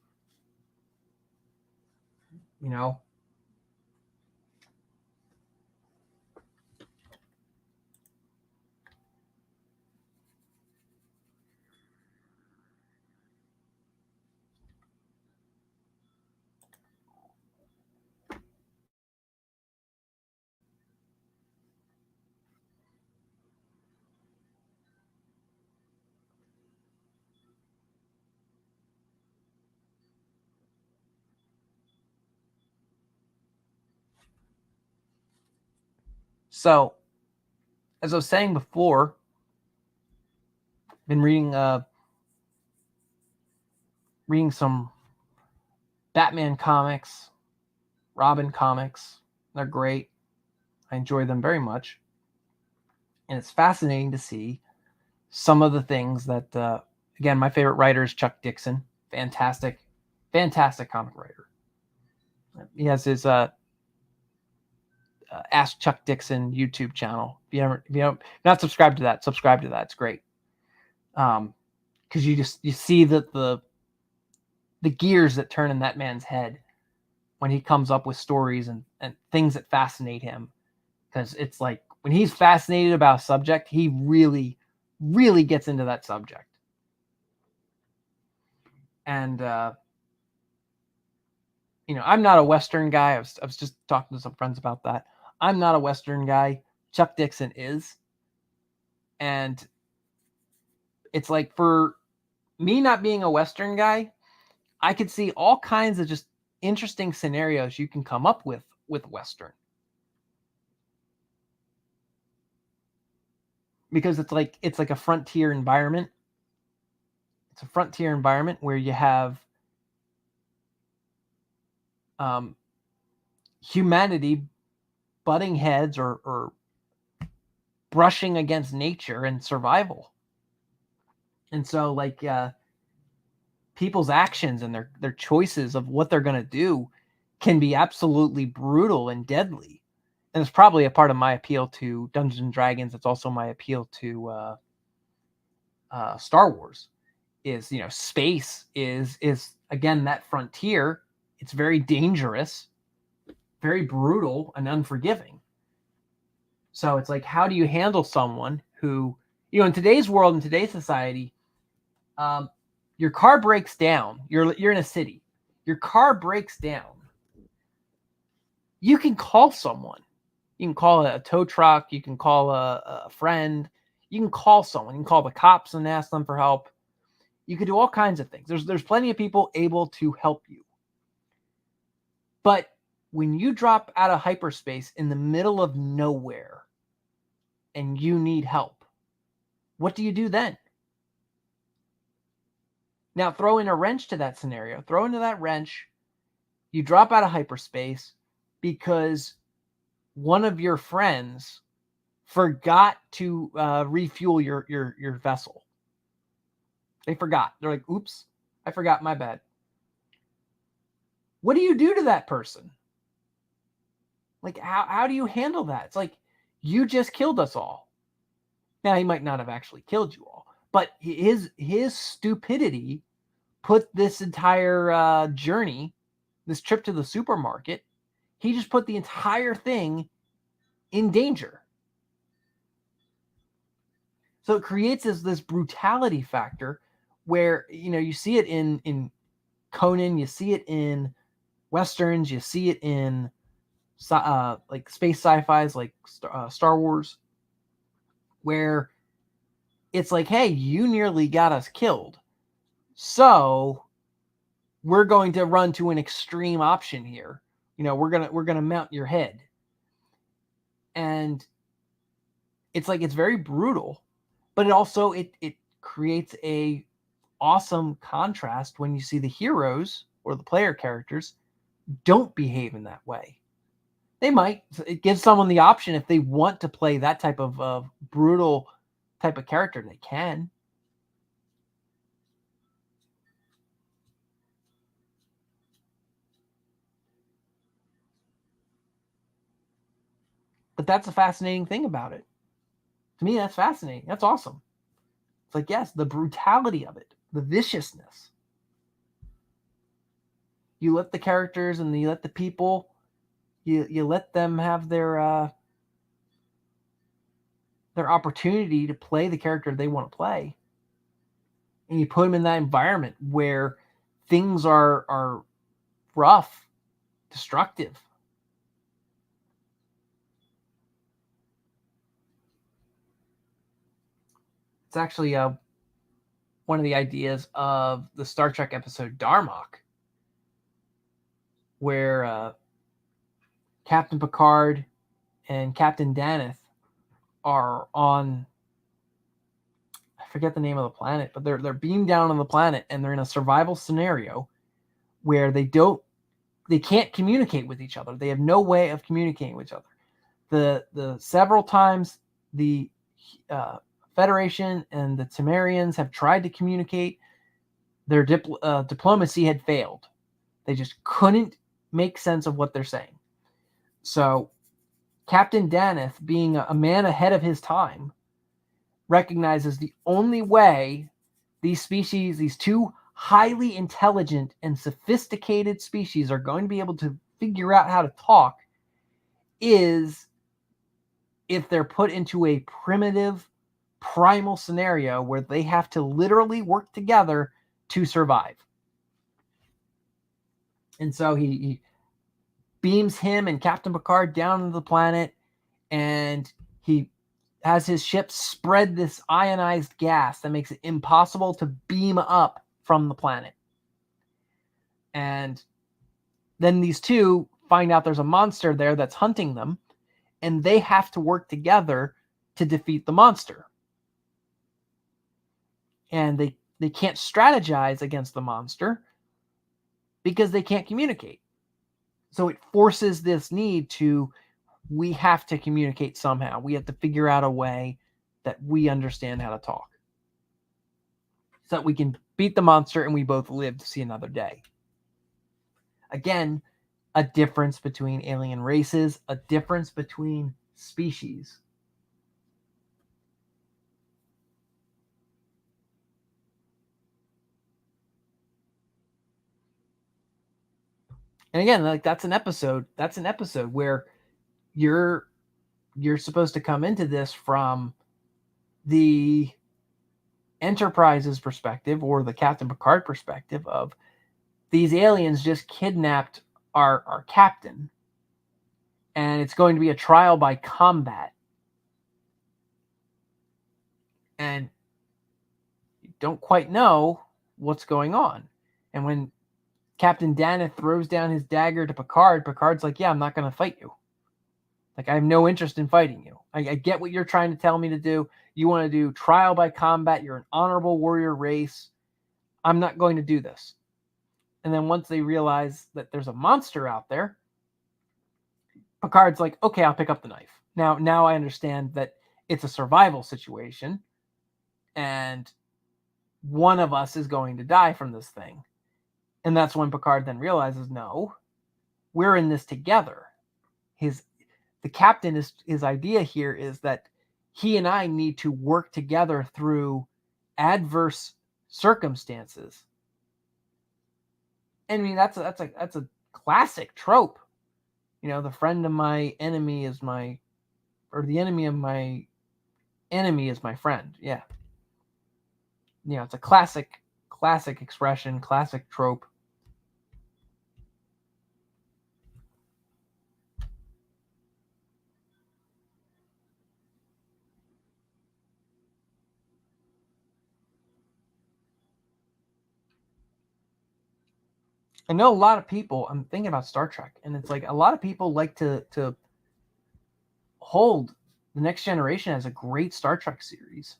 You know? So, as I was saying before, I've been reading some Batman comics, Robin comics. They're great. I enjoy them very much. And it's fascinating to see some of the things that, again, my favorite writer is Chuck Dixon. Fantastic comic writer. He has his Ask Chuck Dixon YouTube channel. If you not subscribed to that, subscribe to that. It's great. Because you see that the gears that turn in that man's head when he comes up with stories and things that fascinate him. Because it's like when he's fascinated about a subject, he really, really gets into that subject. And, you know, I'm not a Western guy. I was just talking to some friends about that. I'm not a Western guy. Chuck Dixon is. And it's like, for me not being a Western guy, I could see all kinds of just interesting scenarios you can come up with Western. Because it's like a frontier environment. It's a frontier environment where you have humanity butting heads or brushing against nature and survival. And so, like, people's actions and their choices of what they're going to do can be absolutely brutal and deadly. And it's probably a part of my appeal to Dungeons and Dragons. It's also my appeal to Star Wars. Is, you know, space is again that frontier. It's very dangerous, very brutal, and unforgiving. So it's like, how do you handle someone who, you know, in today's world, in today's society, your car breaks down. You're in a city. Your car breaks down. You can call someone. You can call a tow truck. You can call a friend. You can call someone. You can call the cops and ask them for help. You could do all kinds of things. There's plenty of people able to help you. But when you drop out of hyperspace in the middle of nowhere and you need help, what do you do then? Now, throw in a wrench to that scenario. Throw into that wrench. You drop out of hyperspace because one of your friends forgot to refuel your vessel. They forgot. They're like, oops, I forgot, my bad. What do you do to that person? Like, how do you handle that? It's like, you just killed us all. Now, he might not have actually killed you all, but his stupidity put this entire journey, this trip to the supermarket, he just put the entire thing in danger. So it creates this brutality factor where, you know, you see it in Conan, you see it in Westerns, you see it in like space sci-fis like Star Wars, where it's like, hey, you nearly got us killed, so we're going to run to an extreme option here. You know, we're gonna mount your head. And it's like, it's very brutal, but it also it creates a awesome contrast when you see the heroes or the player characters don't behave in that way. They might. It gives someone the option, if they want to play that type of brutal type of character, they can. But that's a fascinating thing about it. To me, that's fascinating. That's awesome. It's like, yes, the brutality of it, the viciousness. You let the characters and you let the people, you let them have their opportunity to play the character they want to play, and you put them in that environment where things are rough, destructive. It's actually one of the ideas of the Star Trek episode Darmok, where Captain Picard and Captain Daneth are on, I forget the name of the planet, but they're beamed down on the planet, and they're in a survival scenario where they can't communicate with each other. They have no way of communicating with each other. The several times the Federation and the Temerians have tried to communicate, their diplomacy had failed. They just couldn't make sense of what they're saying. So Captain Daneth, being a man ahead of his time, recognizes the only way these species, these two highly intelligent and sophisticated species, are going to be able to figure out how to talk is if they're put into a primitive, primal scenario where they have to literally work together to survive. And so he beams him and Captain Picard down to the planet, and he has his ship spread this ionized gas that makes it impossible to beam up from the planet. And then these two find out there's a monster there that's hunting them, and they have to work together to defeat the monster. And they can't strategize against the monster because they can't communicate. So it forces this need to, we have to communicate somehow. We have to figure out a way that we understand how to talk so that we can beat the monster and we both live to see another day. Again, a difference between alien races, a difference between species. And again, like that's an episode where you're supposed to come into this from the Enterprise's perspective or the Captain Picard perspective of these aliens just kidnapped our captain, and it's going to be a trial by combat. And you don't quite know what's going on. And when Captain Dana throws down his dagger to Picard, Picard's like, yeah, I'm not going to fight you. Like, I have no interest in fighting you. I get what you're trying to tell me to do. You want to do trial by combat. You're an honorable warrior race. I'm not going to do this. And then once they realize that there's a monster out there, Picard's like, okay, I'll pick up the knife. Now I understand that it's a survival situation, and one of us is going to die from this thing. And that's when Picard then realizes, no, we're in this together. The captain his idea here is that he and I need to work together through adverse circumstances. And I mean, that's a classic trope. You know, the friend of my enemy is my, or the enemy of my enemy is my friend. Yeah. You know, it's a classic expression, classic trope. I know a lot of people, I'm thinking about Star Trek, and it's like a lot of people like to hold The Next Generation as a great Star Trek series.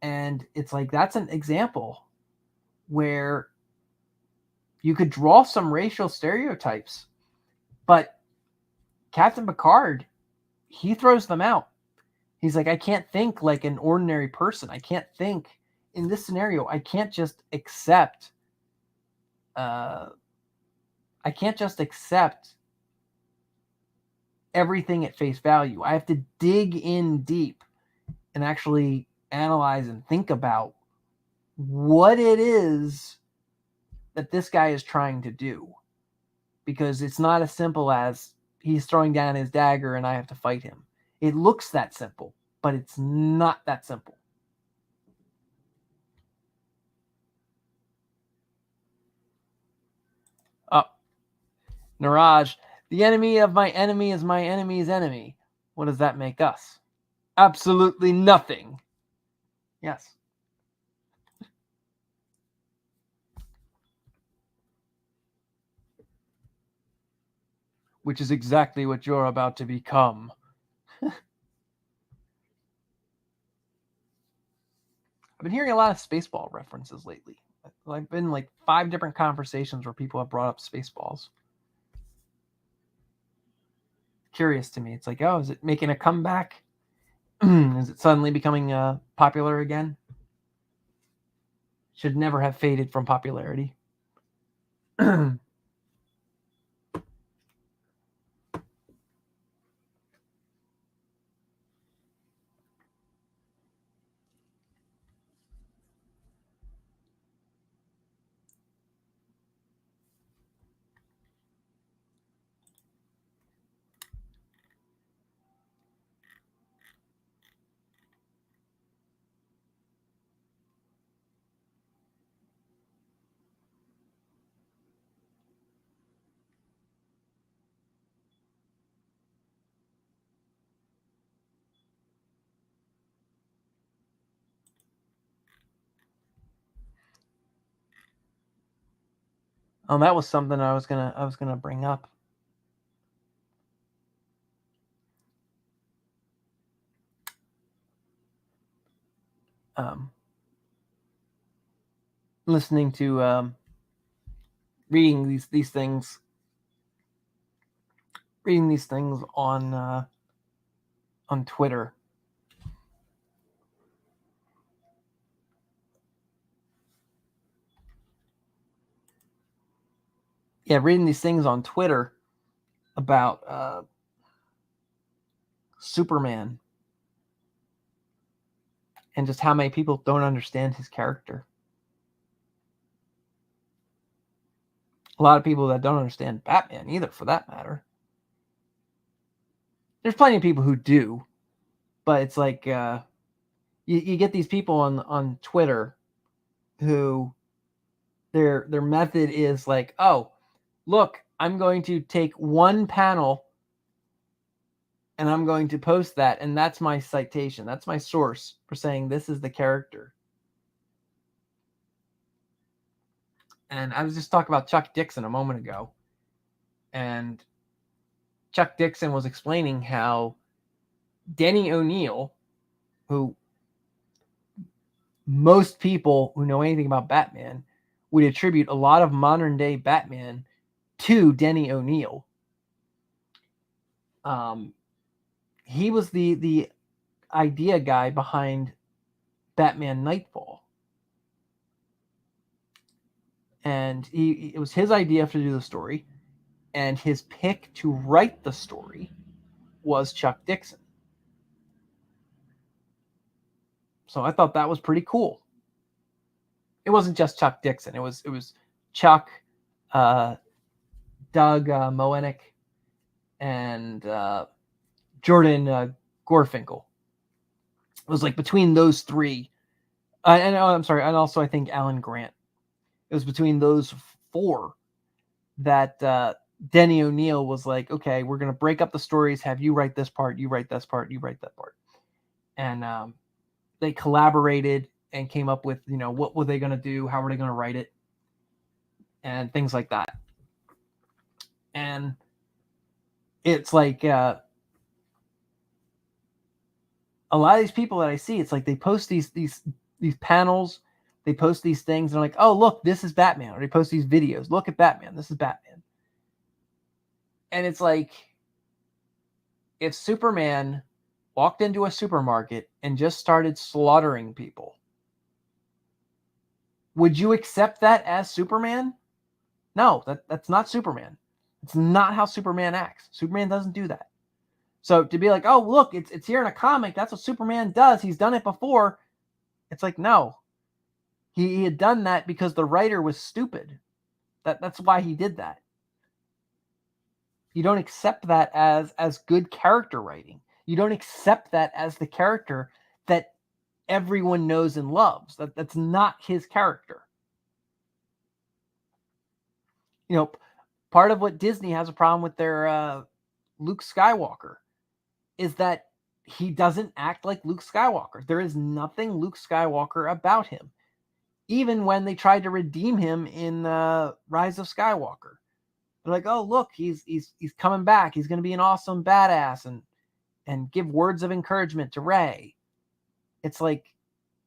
And it's like, that's an example where you could draw some racial stereotypes, but Captain Picard, he throws them out. He's like, I can't think like an ordinary person. I can't think in this scenario. I can't just accept everything at face value. I have to dig in deep and actually analyze and think about what it is that this guy is trying to do. Because it's not as simple as he's throwing down his dagger and I have to fight him. It looks that simple, but it's not that simple. Oh, Niraj, the enemy of my enemy is my enemy's enemy. What does that make us? Absolutely nothing. Yes. Which is exactly what you're about to become. I've been hearing a lot of Spaceball references lately. I've been like 5 different conversations where people have brought up Spaceballs. Curious to me. It's like, oh, is it making a comeback? Is it suddenly becoming popular again? Should never have faded from popularity. That was something I was gonna bring up. Listening to reading these things on Twitter. Yeah, reading these things on Twitter about Superman and just how many people don't understand his character. A lot of people that don't understand Batman either, for that matter. There's plenty of people who do, but it's like you get these people on Twitter who their method is like, oh, look, I'm going to take one panel and I'm going to post that, and that's my citation. That's my source for saying this is the character. And I was just talking about Chuck Dixon a moment ago, and Chuck Dixon was explaining how Denny O'Neil, who most people who know anything about Batman would attribute a lot of modern day Batman to Denny O'Neil. He was the idea guy behind Batman Nightfall. And it was his idea to do the story, and his pick to write the story was Chuck Dixon. So I thought that was pretty cool. It wasn't just Chuck Dixon. It was Chuck, Doug Moenick, and Jordan Gorfinkel. It was like between those three. And I'm sorry, and also I think Alan Grant. It was between those four that Denny O'Neil was like, okay, we're going to break up the stories, have you write this part, you write this part, you write that part. And they collaborated and came up with, what were they going to do, how were they going to write it, and things like that. And it's like a lot of these people that I see, it's like they post these panels, they post these things, and they're like, oh, look, this is Batman. Or they post these videos, look at Batman, this is Batman. And it's like, if Superman walked into a supermarket and just started slaughtering people, would you accept that as Superman? No, that's not Superman. It's not how Superman acts. Superman doesn't do that. So to be like, oh, look, it's here in a comic, that's what Superman does, he's done it before. It's like, no. He had done that because the writer was stupid. That's why he did that. You don't accept that as good character writing. You don't accept that as the character that everyone knows and loves. That's not his character. Part of what Disney has a problem with their Luke Skywalker is that he doesn't act like Luke Skywalker. There is nothing Luke Skywalker about him. Even when they tried to redeem him in Rise of Skywalker, they're like, "Oh, look, he's coming back. He's going to be an awesome badass and give words of encouragement to Rey." It's like,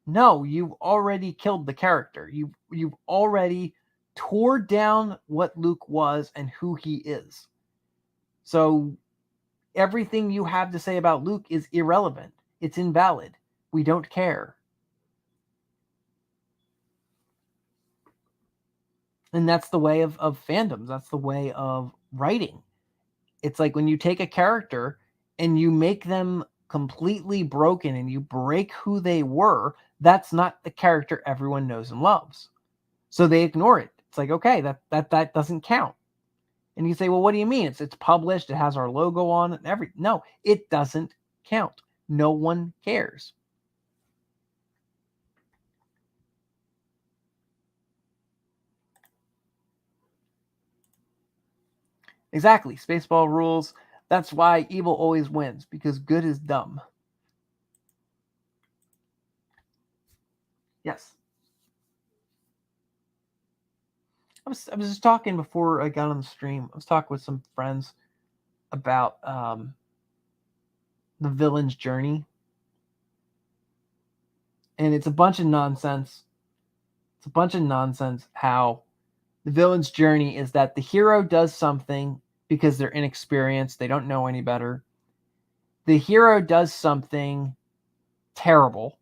no, you've already killed the character. You've already tore down what Luke was and who he is. So everything you have to say about Luke is irrelevant. It's invalid. We don't care. And that's the way of fandoms. That's the way of writing. It's like when you take a character and you make them completely broken and you break who they were, that's not the character everyone knows and loves. So they ignore it. It's like, okay, that doesn't count. And you say, well, what do you mean? It's published, it has our logo on it, no, it doesn't count. No one cares. Exactly. Spaceball rules. That's why evil always wins, because good is dumb. Yes. I was just talking before I got on the stream. I was talking with some friends about the villain's journey, and it's a bunch of nonsense. It's a bunch of nonsense how the villain's journey is that the hero does something because they're inexperienced, they don't know any better. The hero does something terrible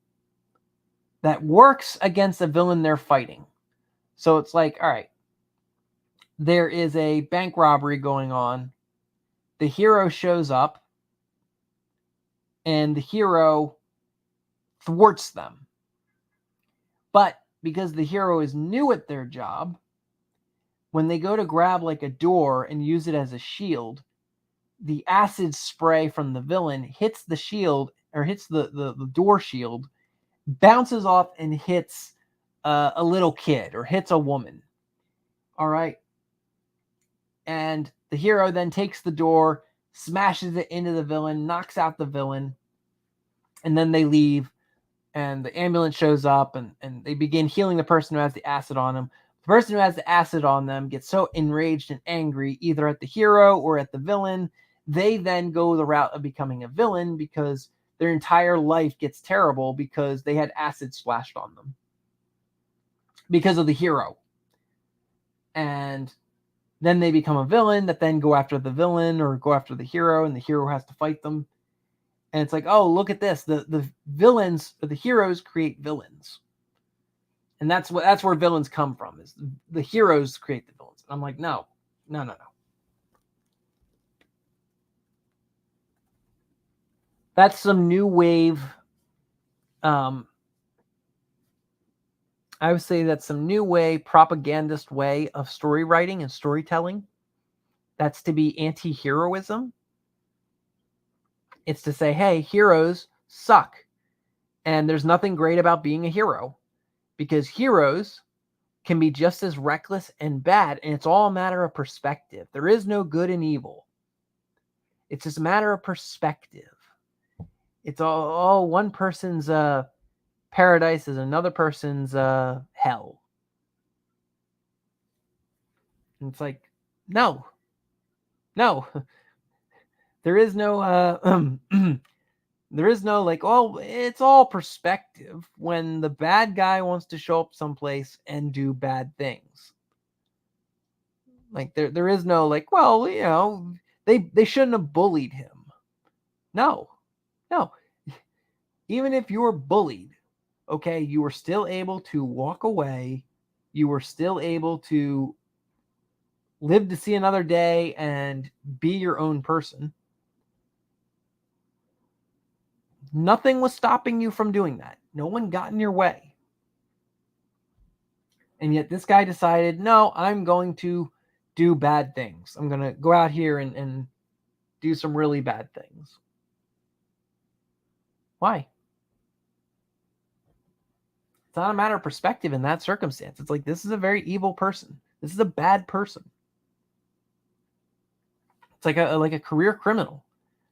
that works against the villain they're fighting. So it's like, all right, there is a bank robbery going on. The hero shows up and the hero thwarts them. But because the hero is new at their job, when they go to grab like a door and use it as a shield, the acid spray from the villain hits the shield or hits the door shield, bounces off and hits a little kid or hits a woman. All right. And the hero then takes the door, smashes it into the villain, knocks out the villain, and then they leave. And the ambulance shows up and they begin healing the person who has the acid on them. The person who has the acid on them gets so enraged and angry, either at the hero or at the villain, they then go the route of becoming a villain because their entire life gets terrible because they had acid splashed on them because of the hero. And then they become a villain that then go after the villain or go after the hero, and the hero has to fight them. And it's like, oh, look at this. The villains or the heroes create villains. And that's where villains come from, is the heroes create the villains. And I'm like, no. That's some new wave. I would say that's some new way, propagandist way of story writing and storytelling. That's to be anti-heroism. It's to say, hey, heroes suck. And there's nothing great about being a hero, because heroes can be just as reckless and bad, and it's all a matter of perspective. There is no good and evil. It's just a matter of perspective. It's all one person's paradise is another person's hell. And it's like, no. There is no there is no like, oh, it's all perspective when the bad guy wants to show up someplace and do bad things. Like there is no like, well, you know, they shouldn't have bullied him. No. Even if you were bullied, okay, you were still able to walk away. You were still able to live to see another day and be your own person. Nothing was stopping you from doing that. No one got in your way. And yet this guy decided, no, I'm going to do bad things. I'm going to go out here and do some really bad things. Why? It's not a matter of perspective in that circumstance. It's like, this is a very evil person. This is a bad person. It's like a career criminal.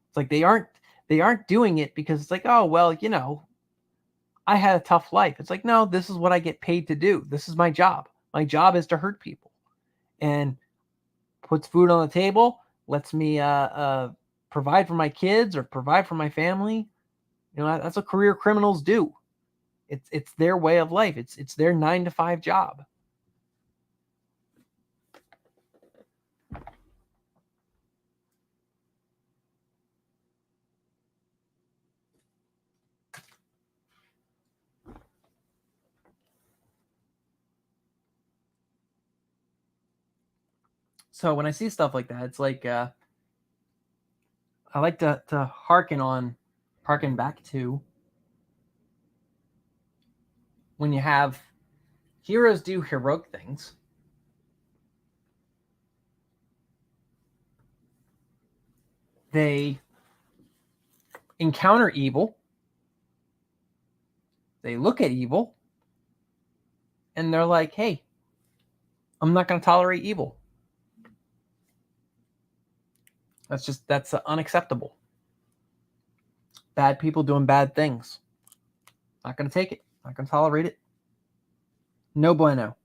It's like they aren't doing it because it's like, oh, well, you know, I had a tough life. It's like, no, this is what I get paid to do. This is my job. My job is to hurt people, and puts food on the table, lets me provide for my kids or provide for my family. You know, that's what career criminals do. It's their way of life. It's their 9-to-5 job. So when I see stuff like that, it's like I like to harken back to when you have heroes do heroic things. They encounter evil. They look at evil. And they're like, hey, I'm not going to tolerate evil. That's unacceptable. Bad people doing bad things. Not going to take it. Not going to tolerate it. No bueno.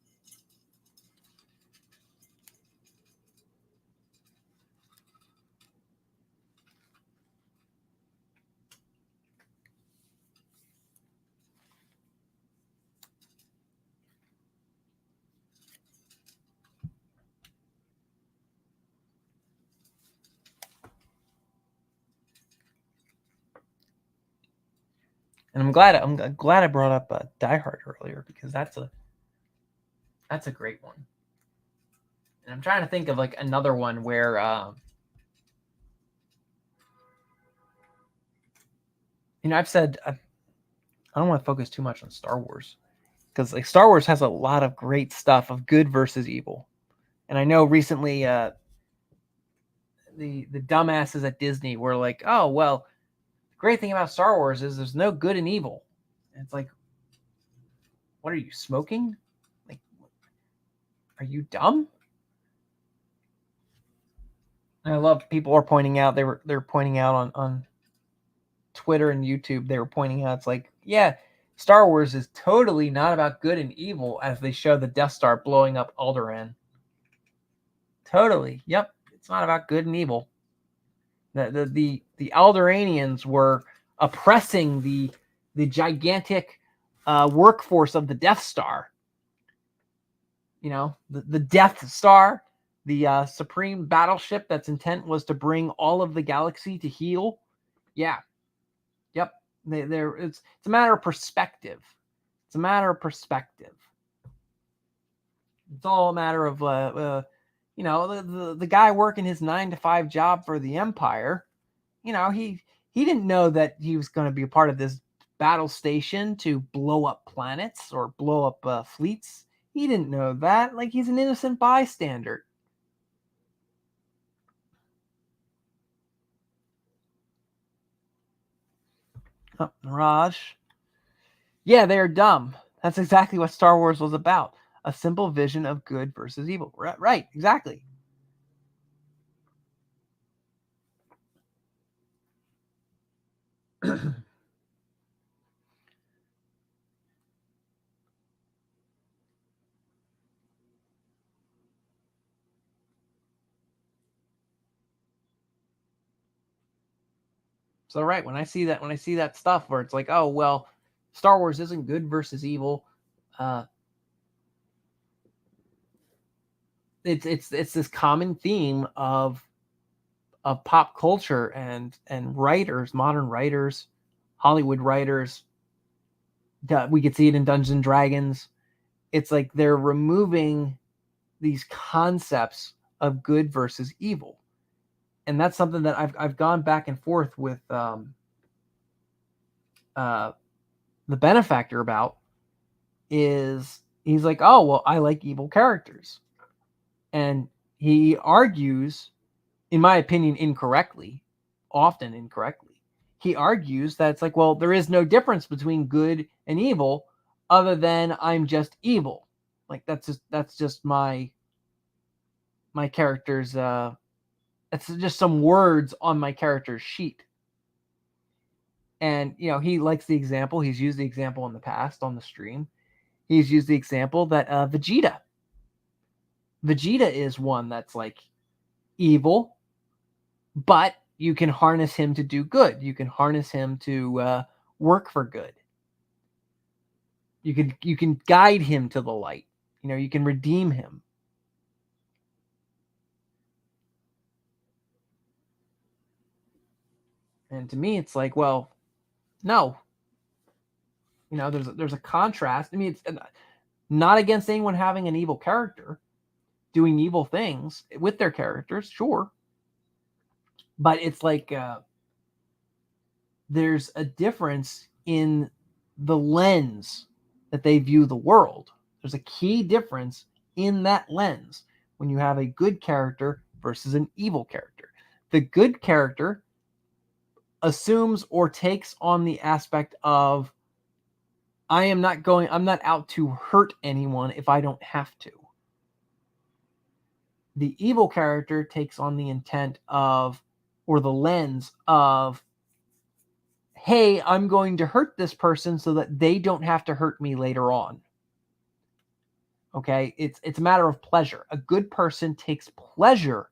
And I'm glad I brought up Die Hard earlier, because that's a great one. And I'm trying to think of like another one where I've said I don't want to focus too much on Star Wars, because like Star Wars has a lot of great stuff of good versus evil. And I know recently the dumbasses at Disney were like, "Oh, well, the great thing about Star Wars is there's no good and evil." And it's like, what are you, smoking? Like, are you dumb? And I love people are pointing out they're pointing out on Twitter and YouTube. They were pointing out, it's like, yeah, Star Wars is totally not about good and evil, as they show the Death Star blowing up Alderaan. Totally, yep, it's not about good and evil. The Alderaanians were oppressing the gigantic workforce of the Death Star. The Death Star, the supreme battleship that's intent was to bring all of the galaxy to heel. Yeah, yep. It's a matter of perspective. It's a matter of perspective. It's all a matter of the guy working his 9-to-5 job for the Empire. He didn't know that he was going to be a part of this battle station to blow up planets or blow up fleets. He didn't know that. Like, he's an innocent bystander. Oh, Raj. Yeah, they are dumb. That's exactly what Star Wars was about. A simple vision of good versus evil. Right, exactly. So right, when I see that stuff where it's like, oh well, Star Wars isn't good versus evil, it's this common theme of pop culture and writers, modern writers, Hollywood writers. We could see it in Dungeons and Dragons. It's like they're removing these concepts of good versus evil, and that's something that I've gone back and forth with the benefactor about. Is he's like, oh well, I like evil characters, and he argues, in my opinion, incorrectly, often incorrectly. He argues that it's like, well, there is no difference between good and evil, other than I'm just evil. Like, that's just my character's it's just some words on my character's sheet. And he likes the example. He's used the example in the past on the stream. He's used the example that Vegeta is one that's like evil, but you can harness him to do good. You can harness him to work for good. You can guide him to the light. You can redeem him. And to me, it's like, well, no. There's a contrast. I mean, it's not against anyone having an evil character, doing evil things with their characters, sure. But it's like there's a difference in the lens that they view the world. There's a key difference in that lens when you have a good character versus an evil character. The good character assumes or takes on the aspect of, I'm not out to hurt anyone if I don't have to. The evil character takes on the intent of, or the lens of, hey, I'm going to hurt this person so that they don't have to hurt me later on. Okay, it's a matter of pleasure. A good person takes pleasure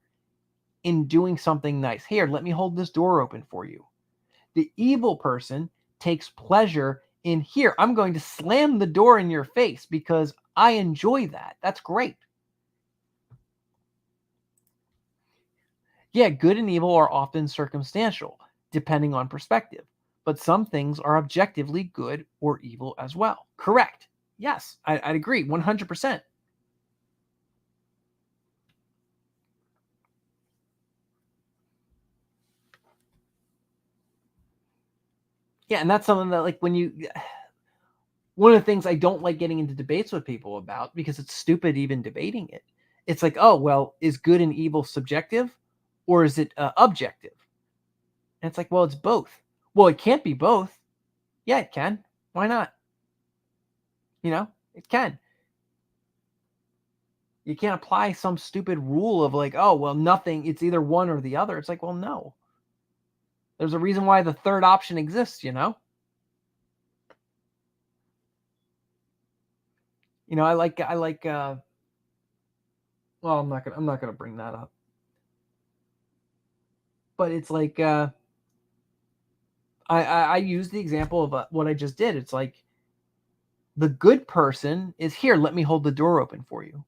in doing something nice. Here, let me hold this door open for you. The evil person takes pleasure in, here, I'm going to slam the door in your face because I enjoy that. That's great. Yeah, good and evil are often circumstantial, depending on perspective. but some things are objectively good or evil as well. Correct. Yes, I'd agree 100%. Yeah, and that's something that, like, when you, one of the things I don't like getting into debates with people about, because it's stupid even debating it. It's like, oh, well, is good and evil subjective or is it objective? And it's like, well, it's both. Well, it can't be both. Yeah, it can. Why not? It can. You can't apply some stupid rule of like, oh, well, nothing. It's either one or the other. It's like, well, no. There's a reason why the third option exists, I like well, I'm not gonna bring that up. But it's like I use the example of what I just did. It's like the good person is here, let me hold the door open for you.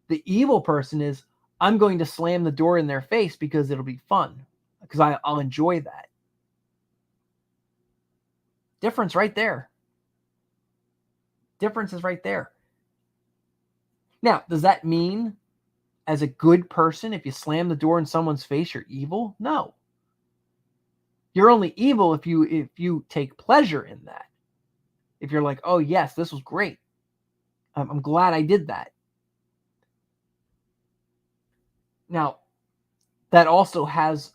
The evil person is, I'm going to slam the door in their face because it'll be fun, because I'll enjoy that. Difference right there. Difference is right there. Now, does that mean as a good person, if you slam the door in someone's face, you're evil? No. You're only evil if you take pleasure in that. If you're like, oh yes, this was great. I'm glad I did that. Now, that also has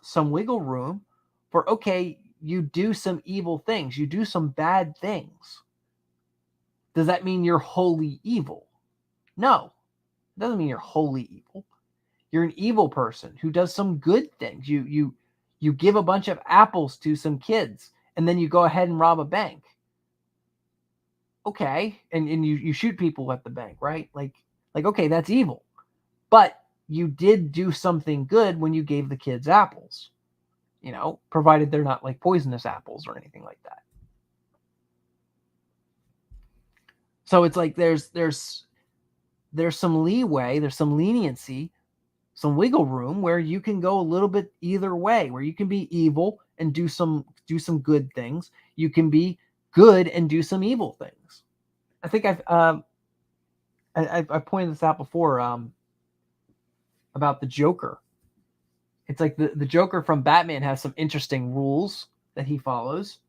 some wiggle room for, okay, you do some evil things, you do some bad things. Does that mean you're wholly evil? No, it doesn't mean you're wholly evil. You're an evil person who does some good things. You give a bunch of apples to some kids and then you go ahead and rob a bank. Okay, and you shoot people at the bank, right? Like okay, that's evil. But you did do something good when you gave the kids apples. Provided they're not like poisonous apples or anything like that. So it's like there's some leeway, there's some leniency, some wiggle room where you can go a little bit either way, where you can be evil and do some good things. You can be good and do some evil things. I think I've pointed this out before about the Joker. It's like the Joker from Batman has some interesting rules that he follows.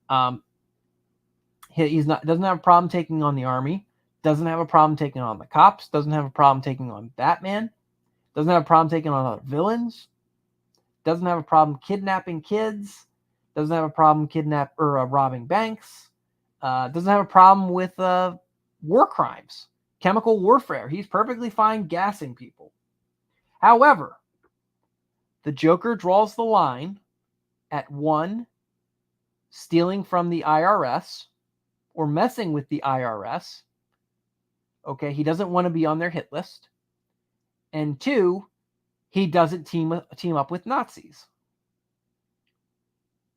Doesn't have a problem taking on the army, doesn't have a problem taking on the cops, doesn't have a problem taking on Batman, doesn't have a problem taking on other villains, doesn't have a problem kidnapping kids, doesn't have a problem robbing banks, doesn't have a problem with war crimes, chemical warfare. He's perfectly fine gassing people. However, the Joker draws the line at 1, stealing from the IRS or messing with the IRS. Okay, he doesn't want to be on their hit list. And 2, he doesn't team up with Nazis.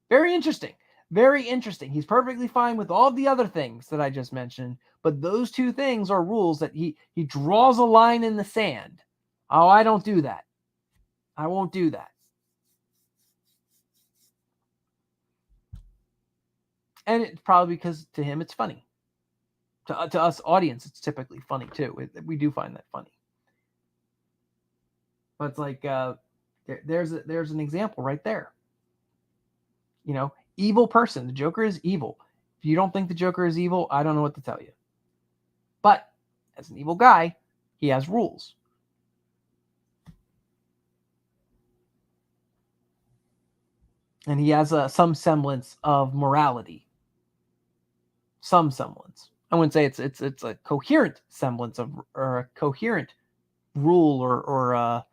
Very interesting. Very interesting. He's perfectly fine with all the other things that I just mentioned, but those 2 things are rules that he draws a line in the sand. Oh, I don't do that. I won't do that. And it's probably because to him it's funny. To us audience, it's typically funny too. We do find that funny. But it's like there's an example right there. Evil person. The Joker is evil. If you don't think the Joker is evil, I don't know what to tell you. But as an evil guy, he has rules. And he has some semblance of morality. Some semblance. I wouldn't say it's a coherent semblance of, or a coherent rule or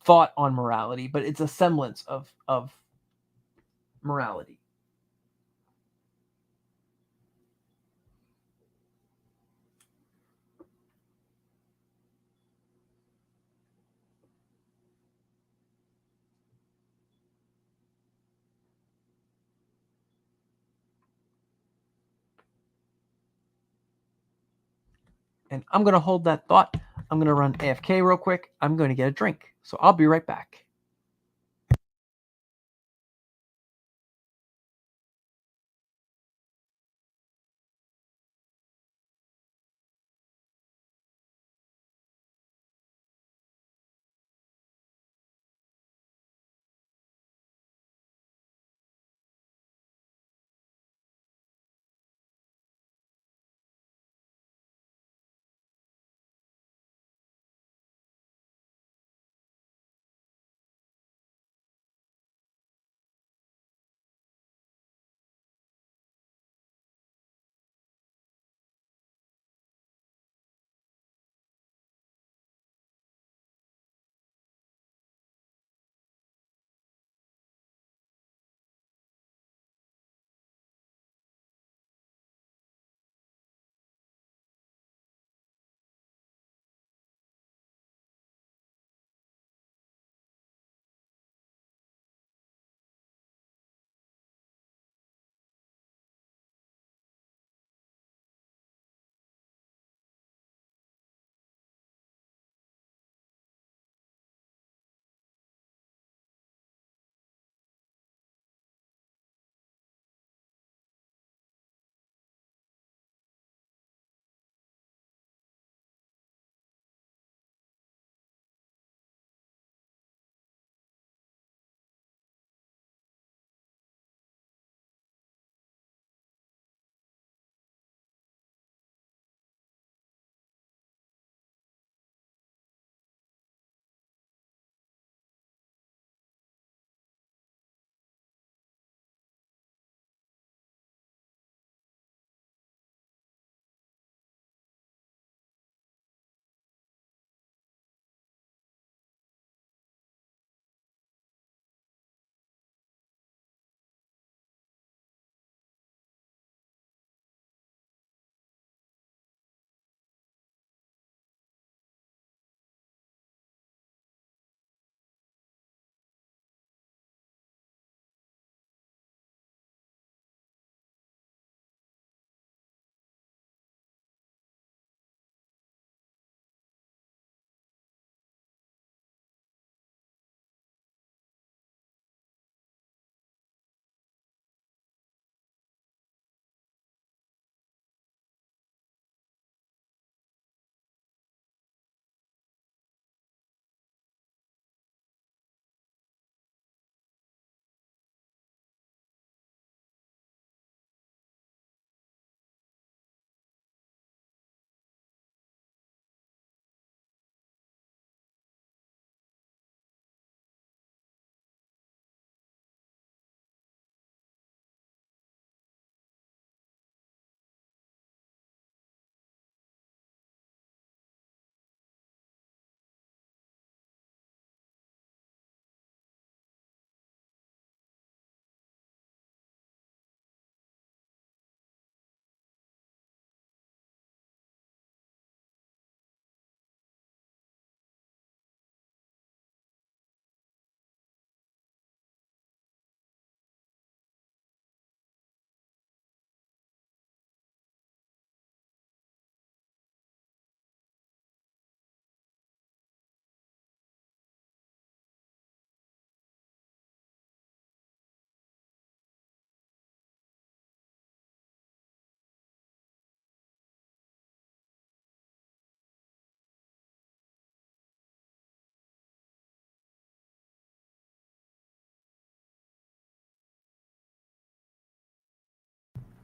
thought on morality, but it's a semblance of morality. And I'm going to hold that thought. I'm going to run AFK real quick. I'm going to get a drink. So I'll be right back.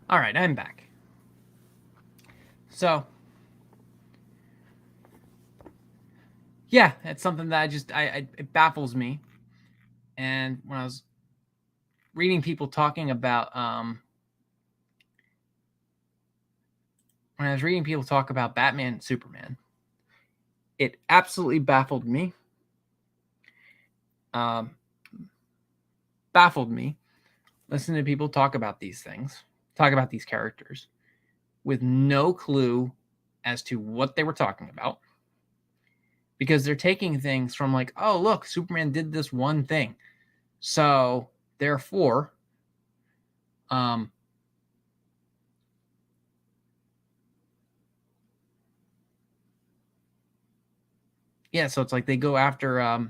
All right, I'm back. So, yeah, it's something that it baffles me. And when I was reading people talking about when I was reading people talk about Batman and Superman, it absolutely baffled me. Listening to people talk about these things, talk about these characters, with no clue as to what they were talking about. Because they're taking things from like, oh, look, Superman did this one thing. So, therefore, yeah, so it's like they go after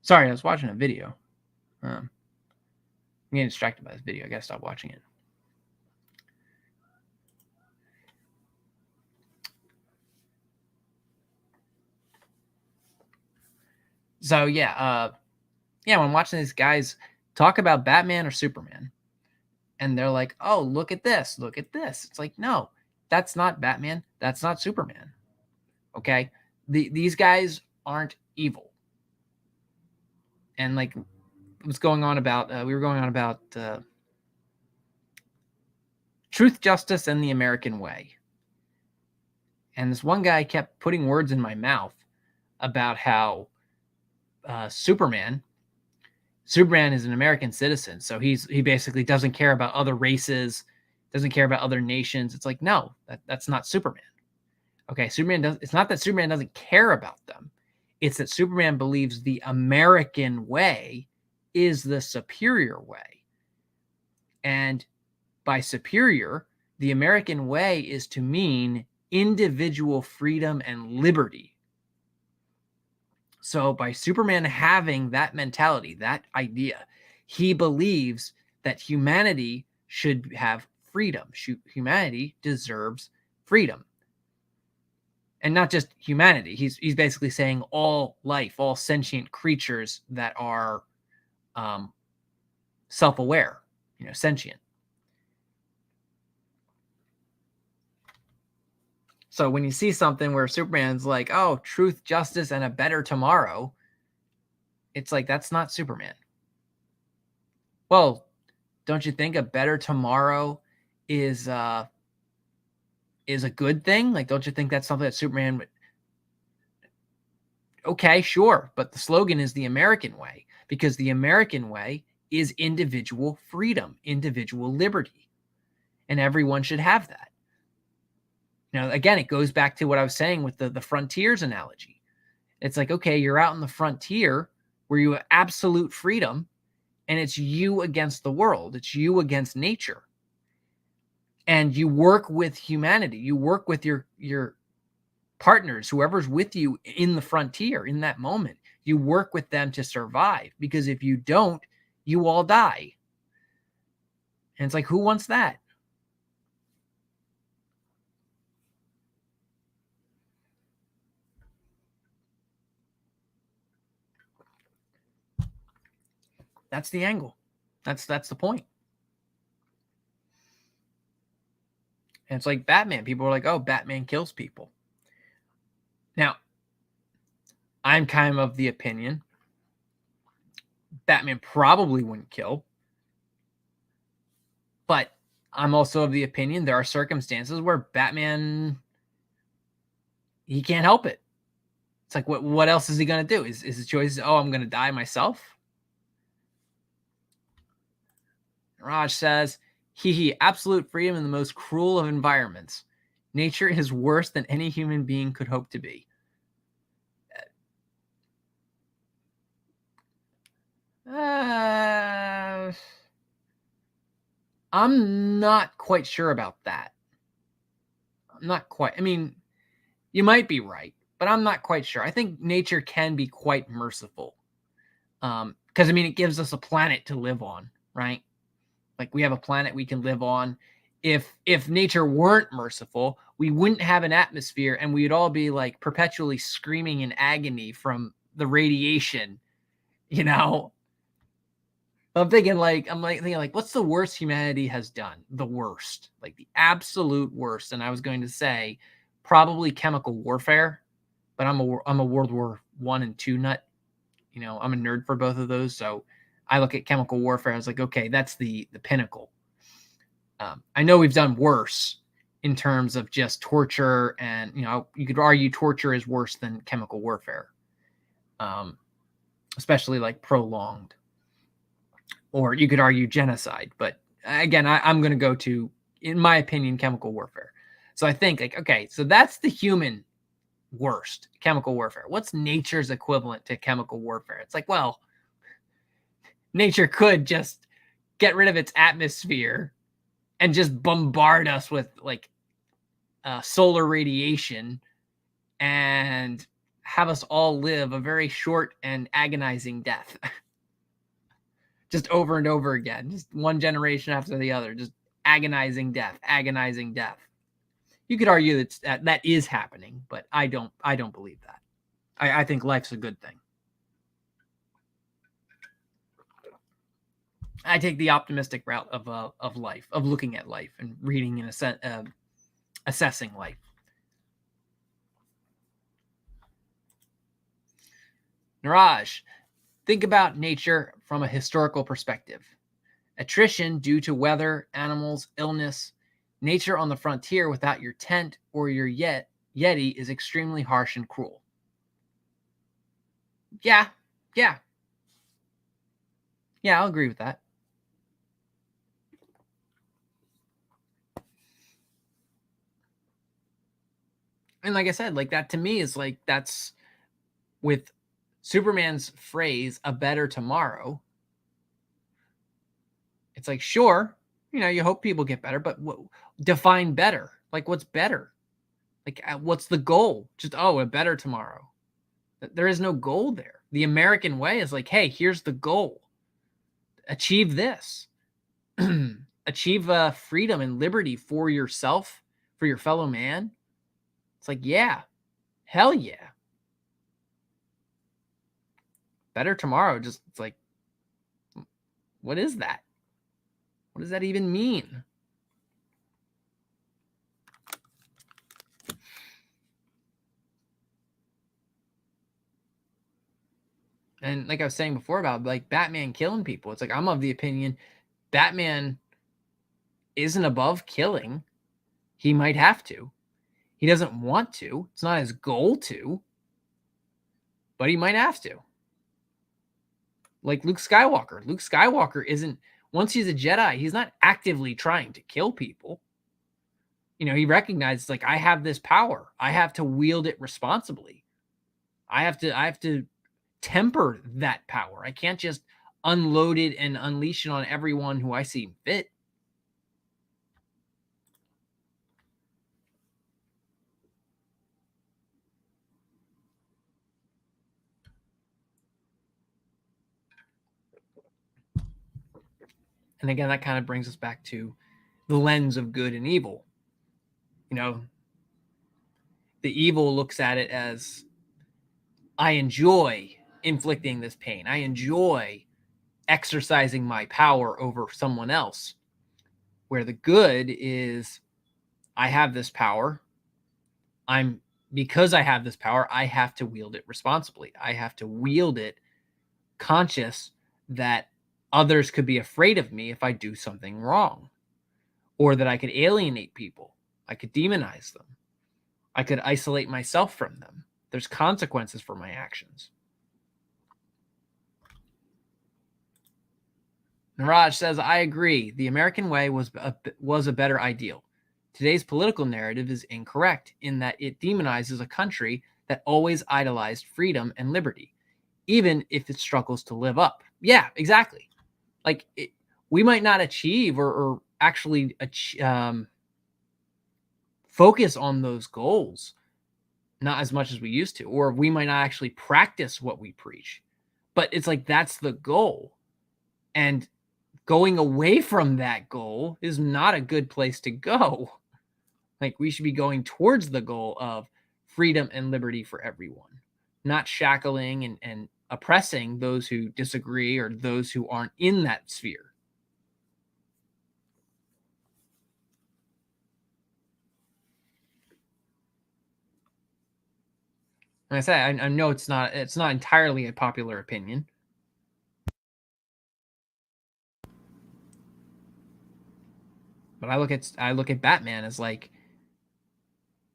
sorry, I was watching a video. I'm getting distracted by this video. I gotta stop watching it. So yeah, when I'm watching these guys talk about Batman or Superman, and they're like, "Oh, look at this, look at this." It's like, no, that's not Batman. That's not Superman. Okay, these guys aren't evil. And like, what's going on about? We were going on about truth, justice, and the American way. And this one guy kept putting words in my mouth about how Superman is an American citizen, so he basically doesn't care about other races, doesn't care about other nations. It's like, no, that's not Superman. Okay, it's not that Superman doesn't care about them. It's that Superman believes the American way is the superior way. And by superior, the American way is to mean individual freedom and liberty. So by Superman having that mentality, that idea, he believes that humanity should have freedom. Humanity deserves freedom. And not just humanity. He's basically saying all life, all sentient creatures that are self-aware, sentient. So when you see something where Superman's like, oh, truth, justice, and a better tomorrow, it's like, that's not Superman. Well, don't you think a better tomorrow is a good thing? Like, don't you think that's something that Superman would? Okay, sure. But the slogan is the American way, because the American way is individual freedom, individual liberty. And everyone should have that. Again, it goes back to what I was saying with the frontiers analogy. It's like, okay, you're out in the frontier where you have absolute freedom, and it's you against the world. It's you against nature. And you work with humanity. You work with your partners, whoever's with you in the frontier in that moment. You work with them to survive, because if you don't, you all die. And it's like, who wants that? That's the angle. That's the point. And it's like Batman. People are like, oh, Batman kills people. Now, I'm kind of the opinion Batman probably wouldn't kill. But I'm also of the opinion there are circumstances where Batman, he can't help it. It's like, what else is he going to do? Is his choice, oh, I'm going to die myself? Raj says, absolute freedom in the most cruel of environments. Nature is worse than any human being could hope to be. I'm not quite sure about that. I'm not quite. I mean, you might be right, but I'm not quite sure. I think nature can be quite merciful. Because, I mean, it gives us a planet to live on. right? Like we have a planet we can live on. If nature weren't merciful, we wouldn't have an atmosphere, and we'd all be like perpetually screaming in agony from the radiation, you know? I'm thinking like, what's the worst humanity has done? The worst, like the absolute worst. And I was going to say probably chemical warfare, but I'm a World War I and II nut. You know, I'm a nerd for both of those. So I look at chemical warfare. I was like, okay, that's the pinnacle. I know we've done worse in terms of just torture, and you know, you could argue torture is worse than chemical warfare, especially like prolonged. Or you could argue genocide. But again, I'm going to go to, in my opinion, chemical warfare. So I think like, okay, so that's the human worst, chemical warfare. What's nature's equivalent to chemical warfare? It's like, well, nature could just get rid of its atmosphere and just bombard us with like solar radiation and have us all live a very short and agonizing death. Just over and over again, just one generation after the other, just agonizing death, agonizing death. You could argue that is happening, but I don't believe that. I think life's a good thing. I take the optimistic route of life, of looking at life and reading and assessing life. Niraj, think about nature from a historical perspective. Attrition due to weather, animals, illness. Nature on the frontier without your tent or your yeti is extremely harsh and cruel. Yeah, I'll agree with that. And like I said, like that to me is like, that's with Superman's phrase, a better tomorrow. It's like, sure, you know, you hope people get better, but define better. Like, what's better? Like, what's the goal? Just, a better tomorrow. There is no goal there. The American way is like, hey, here's the goal. Achieve this. Achieve freedom and liberty for yourself, for your fellow man. It's like, yeah, hell yeah. Better tomorrow. Just, it's like, what is that? What does that even mean? And like I was saying before about like Batman killing people, it's like I'm of the opinion Batman isn't above killing. He might have to. He doesn't want to. It's not his goal to, but he might have to. Like Luke Skywalker. Luke Skywalker isn't, once he's a Jedi, he's not actively trying to kill people. You know, he recognizes like, I have this power. I have to wield it responsibly. I have to temper that power. I can't just unload it and unleash it on everyone who I see fit. And again, that kind of brings us back to the lens of good and evil. You know, the evil looks at it as, I enjoy inflicting this pain. I enjoy exercising my power over someone else. Where the good is, I have this power. Because I have this power, I have to wield it responsibly. I have to wield it conscious that others could be afraid of me if I do something wrong, or that I could alienate people. I could demonize them. I could isolate myself from them. There's consequences for my actions. Niraj says, I agree. The American way was a better ideal. Today's political narrative is incorrect in that it demonizes a country that always idolized freedom and liberty, even if it struggles to live up. Yeah, exactly. Like, we might not achieve or actually focus on those goals, not as much as we used to, or we might not actually practice what we preach. But it's like, that's the goal. And going away from that goal is not a good place to go. Like, we should be going towards the goal of freedom and liberty for everyone, not shackling and oppressing those who disagree or those who aren't in that sphere. Like I said, I know it's not entirely a popular opinion. But I look at Batman as like,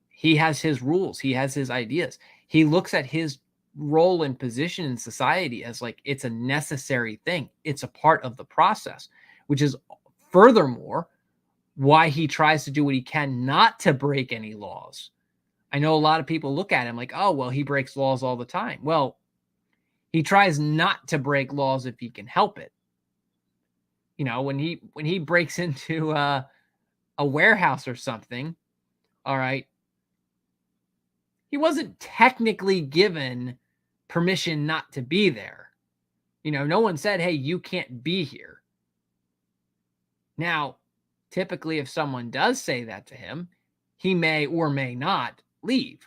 he has his rules, he has his ideas. He looks at his role and position in society as like it's a necessary thing. It's a part of the process, which is furthermore why he tries to do what he can not to break any laws. I know a lot of people look at him like, oh, well, he breaks laws all the time. Well, he tries not to break laws if he can help it. You know, when he breaks into a warehouse or something, all right, he wasn't technically given permission not to be there. You know, no one said, hey, you can't be here. Now, typically, if someone does say that to him, he may or may not leave.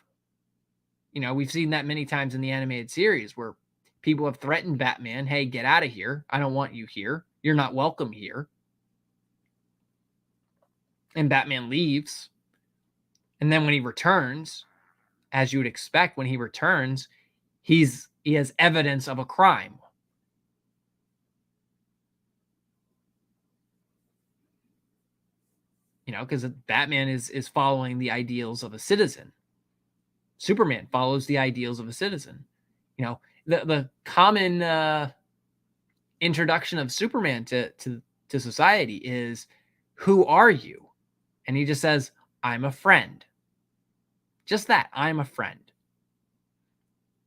You know, we've seen that many times in the animated series where people have threatened Batman, hey, get out of here. I don't want you here. You're not welcome here. And Batman leaves. And then when he returns, as you would expect, when he returns, he has evidence of a crime. You know, because Batman is following the ideals of a citizen. Superman follows the ideals of a citizen. You know, the common introduction of Superman to society is, who are you? And he just says, I'm a friend. Just that, I'm a friend.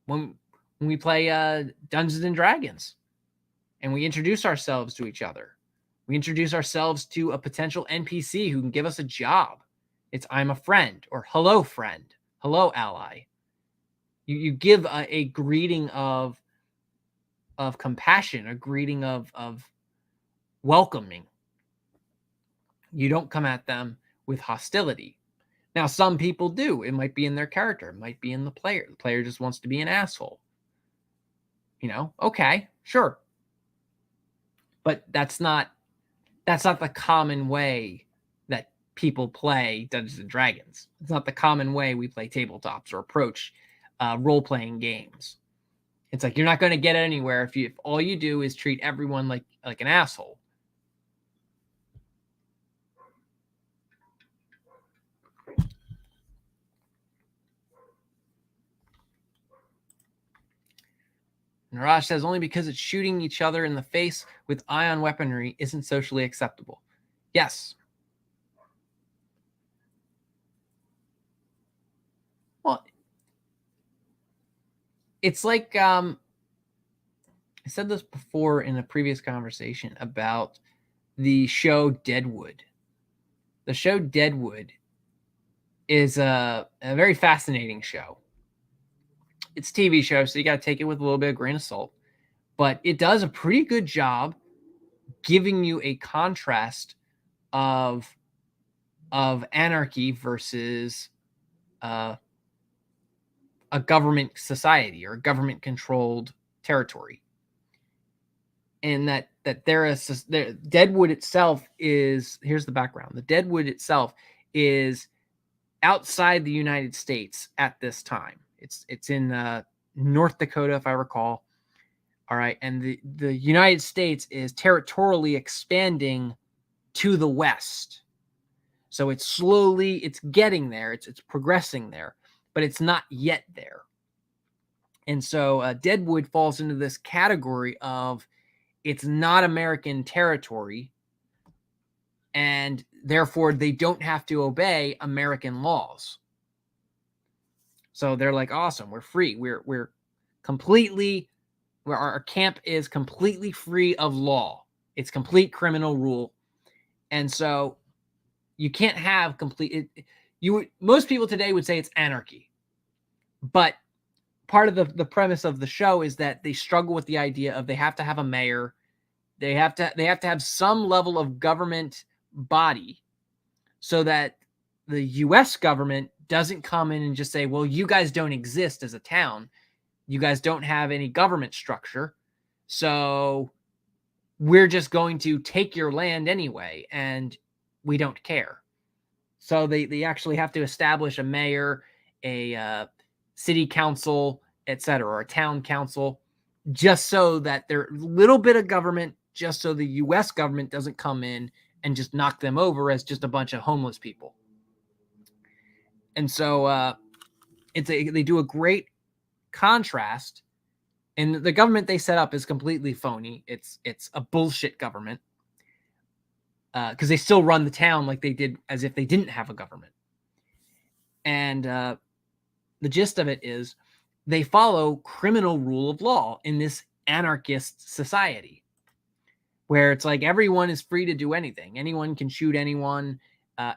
When we play Dungeons and Dragons and we introduce ourselves to each other, we introduce ourselves to a potential NPC who can give us a job. It's I'm a friend, or hello friend, hello ally. You give a greeting of compassion, a greeting of welcoming. You don't come at them with hostility. Now, some people do. It might be in their character. It might be in the player. The player just wants to be an asshole. You know, okay, sure. But that's not the common way that people play Dungeons and Dragons. It's not the common way we play tabletops or approach role-playing games. It's like, you're not going to get anywhere if all you do is treat everyone like an asshole. Niraj says, only because it's shooting each other in the face with ion weaponry isn't socially acceptable. Yes. Well, it's like, I said this before in a previous conversation about the show Deadwood. The show Deadwood is a very fascinating show. It's a TV show, so you got to take it with a little bit of grain of salt. But it does a pretty good job giving you a contrast of anarchy versus a government society or a government-controlled territory. And that Deadwood itself is, here's the background. The Deadwood itself is outside the United States at this time. It's in North Dakota, if I recall. All right, and the United States is territorially expanding to the west. So it's getting there. It's progressing there, but it's not yet there. And so Deadwood falls into this category of, it's not American territory, and therefore they don't have to obey American laws. So they're like, awesome, we're free. We're completely, our camp is completely free of law. It's complete criminal rule. And so you can't have most people today would say it's anarchy. But part of the premise of the show is that they struggle with the idea of they have to have a mayor. They have to have some level of government body so that the US government doesn't come in and just say, well, you guys don't exist as a town. You guys don't have any government structure. So we're just going to take your land anyway, and we don't care. So they actually have to establish a mayor, a city council, etc., or a town council, just so that their little bit of government, just so the U.S. government doesn't come in and just knock them over as just a bunch of homeless people. And so they do a great contrast. And the government they set up is completely phony. It's a bullshit government. Because they still run the town like they did as if they didn't have a government. And the gist of it is they follow criminal rule of law in this anarchist society where it's like everyone is free to do anything. Anyone can shoot anyone.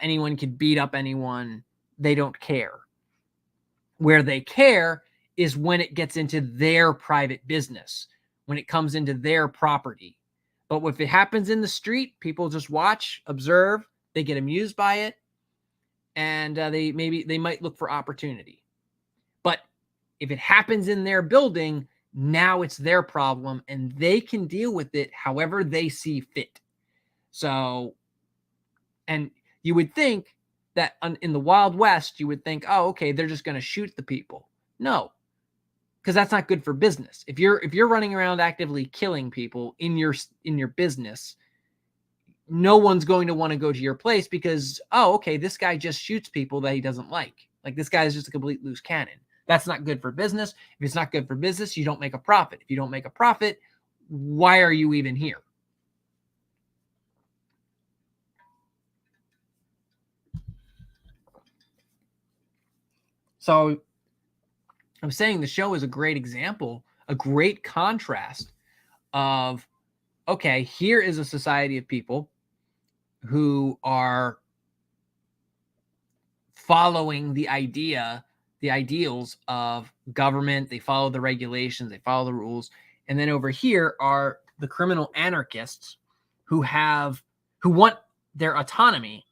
Anyone can beat up anyone. They don't care. Where they care is when it gets into their private business, when it comes into their property. But if it happens in the street, people just watch, observe, they get amused by it, and they might look for opportunity. But if it happens in their building, now it's their problem, and they can deal with it however they see fit. So, and you would think that in the Wild West, you would think, oh, okay, they're just going to shoot the people. No. Because that's not good for business. If you're running around actively killing people in your business, no one's going to want to go to your place because, oh, okay, this guy just shoots people that he doesn't like. Like this guy is just a complete loose cannon. That's not good for business. If it's not good for business, you don't make a profit. If you don't make a profit, why are you even here? So I'm saying the show is a great example, a great contrast of, okay, here is a society of people who are following the ideals of government. They follow the regulations, they follow the rules. And then over here are the criminal anarchists who want their autonomy,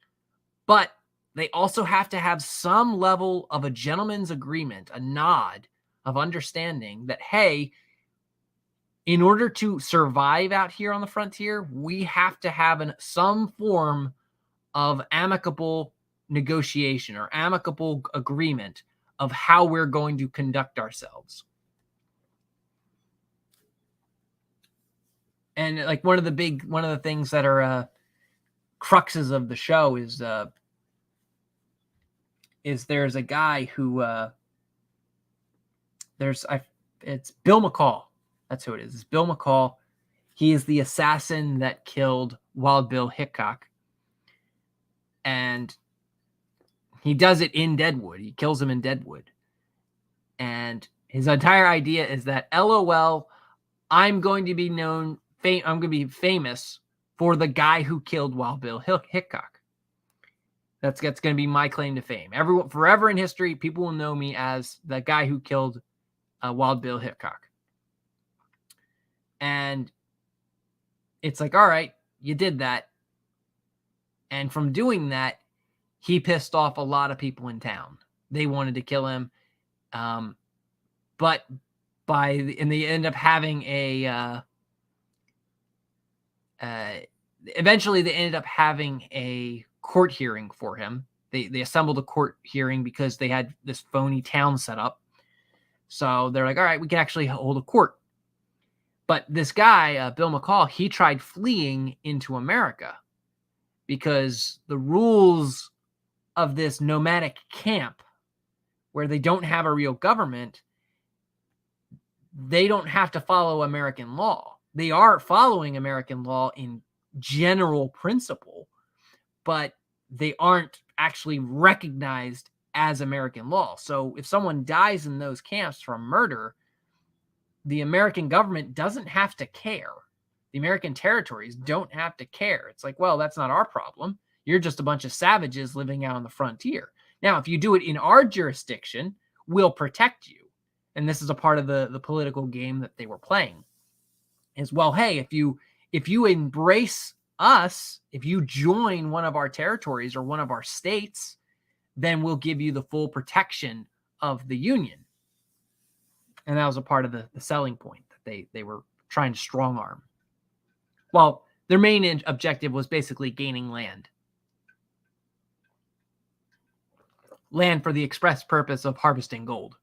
but they also have to have some level of a gentleman's agreement, a nod of understanding that, hey, in order to survive out here on the frontier, we have to have some form of amicable negotiation or amicable agreement of how we're going to conduct ourselves. And like one of the things that are cruxes of the show is there's a guy who it's Bill McCall. That's who it is. It's Bill McCall. He is the assassin that killed Wild Bill Hickok. And he does it in Deadwood. He kills him in Deadwood. And his entire idea is that, LOL, I'm going to be famous for the guy who killed Wild Bill Hickok. That's going to be my claim to fame. Everyone, forever in history, people will know me as the guy who killed Wild Bill Hickok. And it's like, all right, you did that. And from doing that, he pissed off a lot of people in town. They wanted to kill him. But they end up having eventually they ended up having a court hearing for him. They assembled a court hearing because they had this phony town set up. So they're like, all right, we can actually hold a court. But this guy, Bill McCall, he tried fleeing into America because the rules of this nomadic camp where they don't have a real government, they don't have to follow American law. They are following American law in general principle, but they aren't actually recognized as American law. So if someone dies in those camps from murder, the American government doesn't have to care. The American territories don't have to care. It's like, well, that's not our problem. You're just a bunch of savages living out on the frontier. Now, if you do it in our jurisdiction, we'll protect you. And this is a part of the political game that they were playing. Is, well, hey, if you embrace us, if you join one of our territories or one of our states, then we'll give you the full protection of the Union. And that was a part of the selling point that they were trying to strong arm. Well, their main objective was basically gaining land. Land for the express purpose of harvesting gold.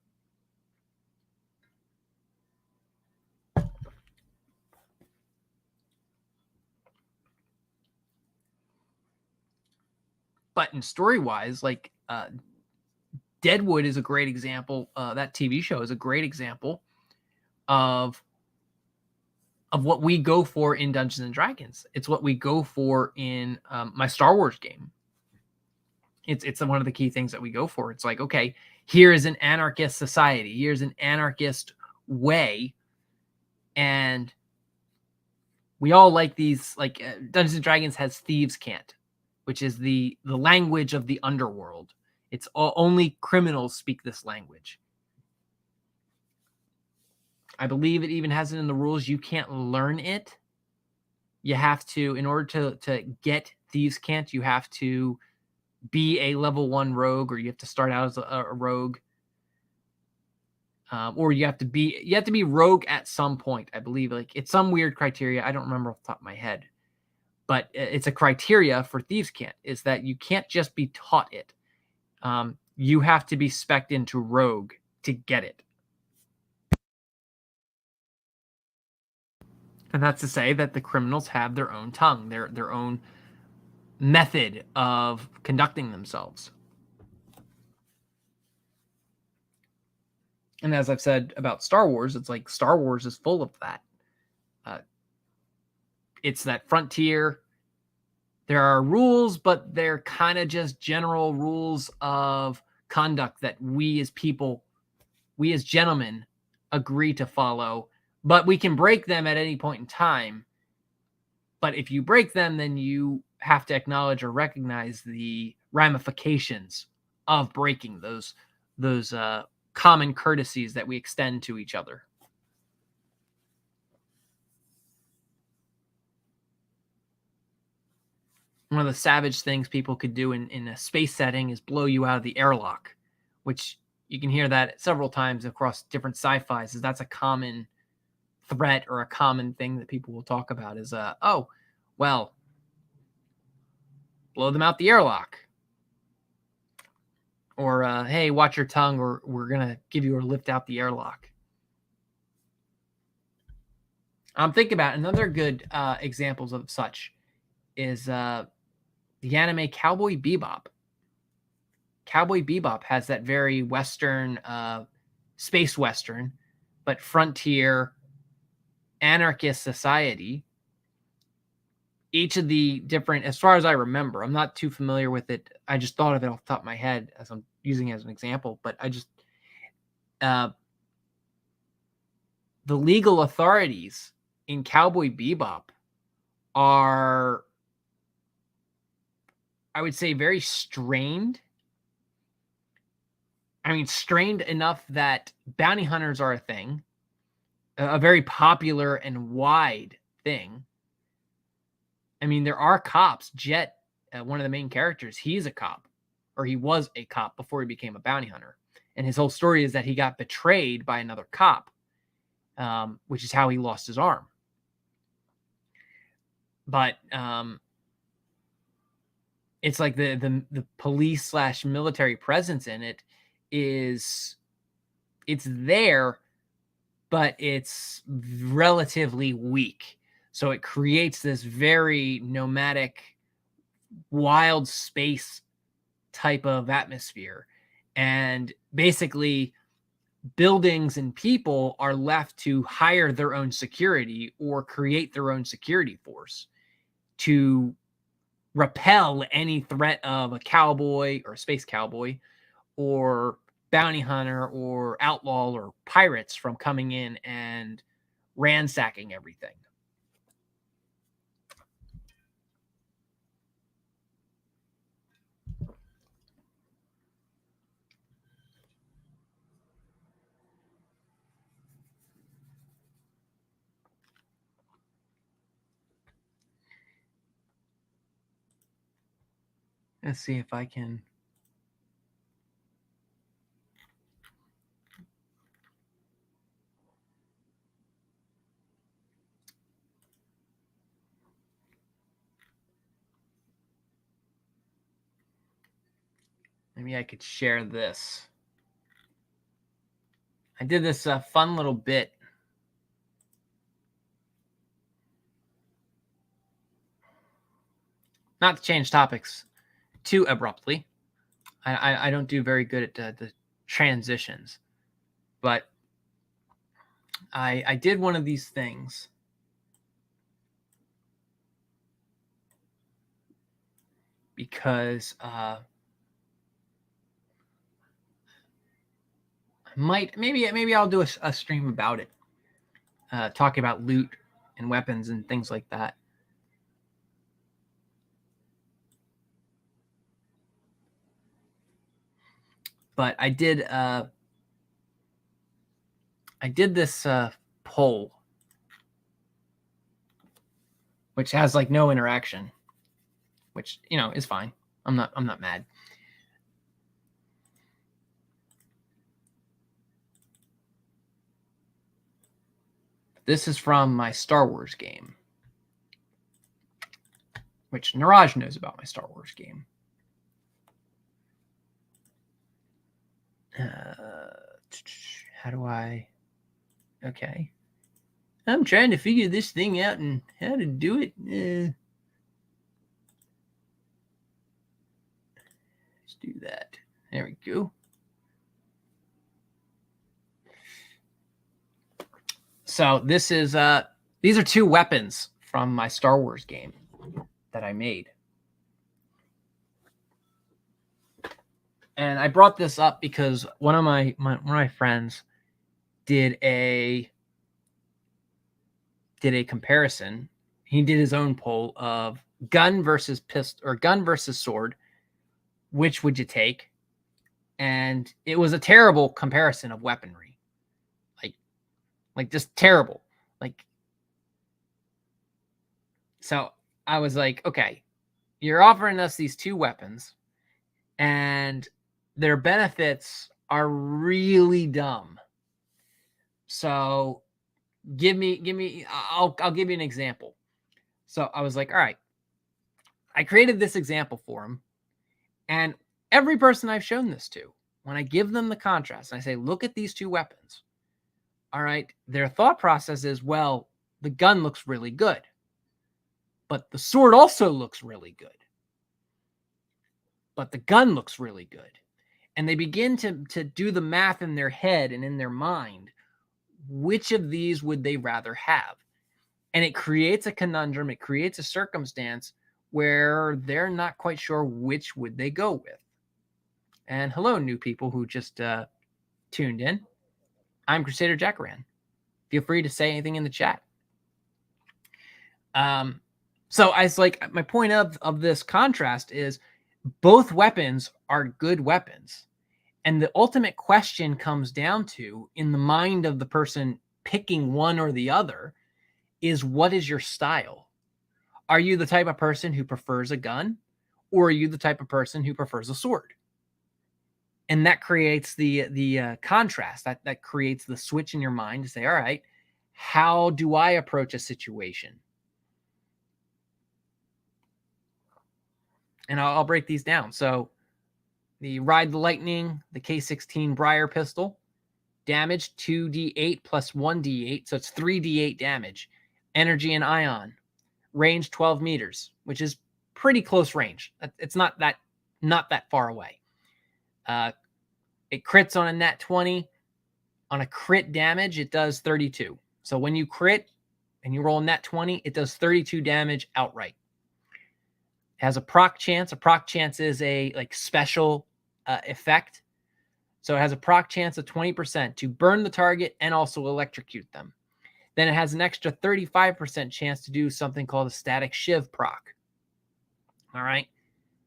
But in story-wise, like Deadwood is a great example. That TV show is a great example of what we go for in Dungeons and Dragons. It's what we go for in my Star Wars game. It's one of the key things that we go for. It's like, okay, here is an anarchist society. Here's an anarchist way. And we all like these, like Dungeons and Dragons has Thieves' Cant, which is the language of the underworld. It's only criminals speak this language. I believe it even has it in the rules. You can't learn it. You have to, in order to get Thieves' Cant, you have to be a level 1 rogue, or you have to start out as a rogue. Or you have to be rogue at some point. I believe like it's some weird criteria. I don't remember off the top of my head, but it's a criteria for Thieves' Cant is that you can't just be taught it. You have to be spec'd into rogue to get it. And that's to say that the criminals have their own tongue, their own method of conducting themselves. And as I've said about Star Wars, it's like Star Wars is full of that. It's that frontier. There are rules, but they're kind of just general rules of conduct that we as people, we as gentlemen, agree to follow. But we can break them at any point in time. But if you break them, then you have to acknowledge or recognize the ramifications of breaking those common courtesies that we extend to each other. One of the savage things people could do in a space setting is blow you out of the airlock, which you can hear that several times across different sci-fis. That's a common threat or a common thing that people will talk about is, oh, well, blow them out the airlock. Or, hey, watch your tongue, or we're going to give you a lift out the airlock. I'm thinking about another good examples of such is the anime Cowboy Bebop. Cowboy Bebop has that very Western, space Western, but frontier anarchist society. Each of the different, as far as I remember, I'm not too familiar with it. I just thought of it off the top of my head as I'm using it as an example, but I just, the legal authorities in Cowboy Bebop are, I would say, very strained. I mean, strained enough that bounty hunters are a thing, a very popular and wide thing. I mean, there are cops. Jet, one of the main characters, he's a cop, or he was a cop before he became a bounty hunter. And his whole story is that he got betrayed by another cop, which is how he lost his arm. But it's like the police / military presence in it is, it's there, but it's relatively weak. So it creates this very nomadic, wild space type of atmosphere. And basically, buildings and people are left to hire their own security or create their own security force to repel any threat of a cowboy or a space cowboy or bounty hunter or outlaw or pirates from coming in and ransacking everything. Let's see if I can. Maybe I could share this. I did this fun little bit. Not to change topics too abruptly. I don't do very good at the transitions. But I did one of these things. Because maybe I'll do a stream about it, talking about loot and weapons and things like that. But I did this poll, which has like no interaction, which is fine. I'm not mad. This is from my Star Wars game, which Niraj knows about my Star Wars game. How do I? Okay. I'm trying to figure this thing out and how to do it. Let's do that. There we go. So this is these are two weapons from my Star Wars game that I made. And I brought this up because one of my friends did a comparison. He did his own poll of gun versus pistol or gun versus sword. Which would you take? And it was a terrible comparison of weaponry. Like just terrible. So I was like, okay, you're offering us these two weapons and their benefits are really dumb. So give me I'll give you an example. So I was like, all right, I created this example for him. And every person I've shown this to, when I give them the contrast and I say, look at these two weapons. All right, their thought process is, well, the gun looks really good, but the sword also looks really good. But the gun looks really good. And they begin to do the math in their head and in their mind. Which of these would they rather have? And it creates a conundrum. It creates a circumstance where they're not quite sure which would they go with. And hello, new people who just tuned in. I'm Crusader Jackaran. Feel free to say anything in the chat. So I was like, my point of this contrast is both weapons are good weapons. And the ultimate question comes down to, in the mind of the person picking one or the other, is what is your style? Are you the type of person who prefers a gun, or are you the type of person who prefers a sword? And that creates the contrast. That creates the switch in your mind to say, all right, how do I approach a situation? And I'll break these down. So the Ride the Lightning, the K16 Briar pistol, damage 2d8 plus 1d8. So it's 3d8 damage. Energy and ion. Range 12 meters, which is pretty close range. It's not that far away. It crits on a nat 20. On a crit damage, it does 32. So when you crit and you roll a nat 20, it does 32 damage outright. It has a proc chance. A proc chance is a special effect. So it has a proc chance of 20% to burn the target and also electrocute them. Then it has an extra 35% chance to do something called a static shiv proc. All right.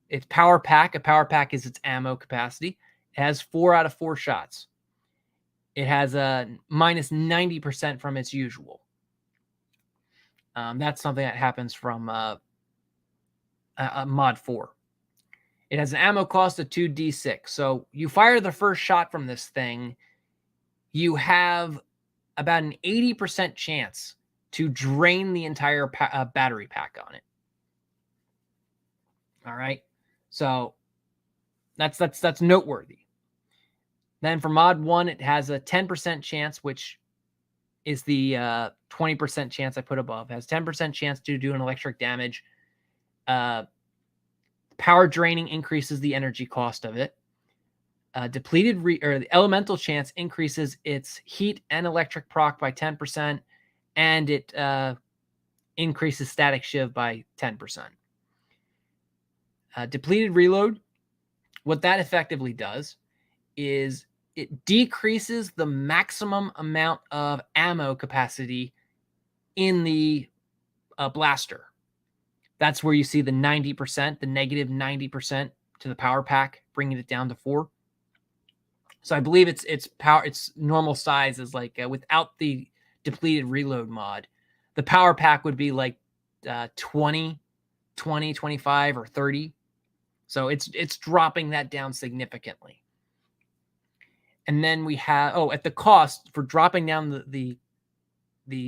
It's power pack. A power pack is its ammo capacity. It has 4 out of 4 shots. It has a minus 90% from its usual. That's something that happens from mod 4. It has an ammo cost of 2d6. So you fire the first shot from this thing, you have about an 80% chance to drain the entire battery pack on it. All right. So that's noteworthy. Then for mod 1, it has a 10% chance, which is the 20% chance I put above. It has 10% chance to do an electric damage. Power draining increases the energy cost of it. Depleted or the elemental chance increases its heat and electric proc by 10%, and it increases static shiv by 10%. Depleted reload, what that effectively does is it decreases the maximum amount of ammo capacity in the blaster. That's where you see the 90%, the negative 90% to the power pack, bringing it down to 4. So I believe its power, its normal size is like without the depleted reload mod, the power pack would be like 20, 25, or 30. So it's dropping that down significantly. And then we have, at the cost for dropping down the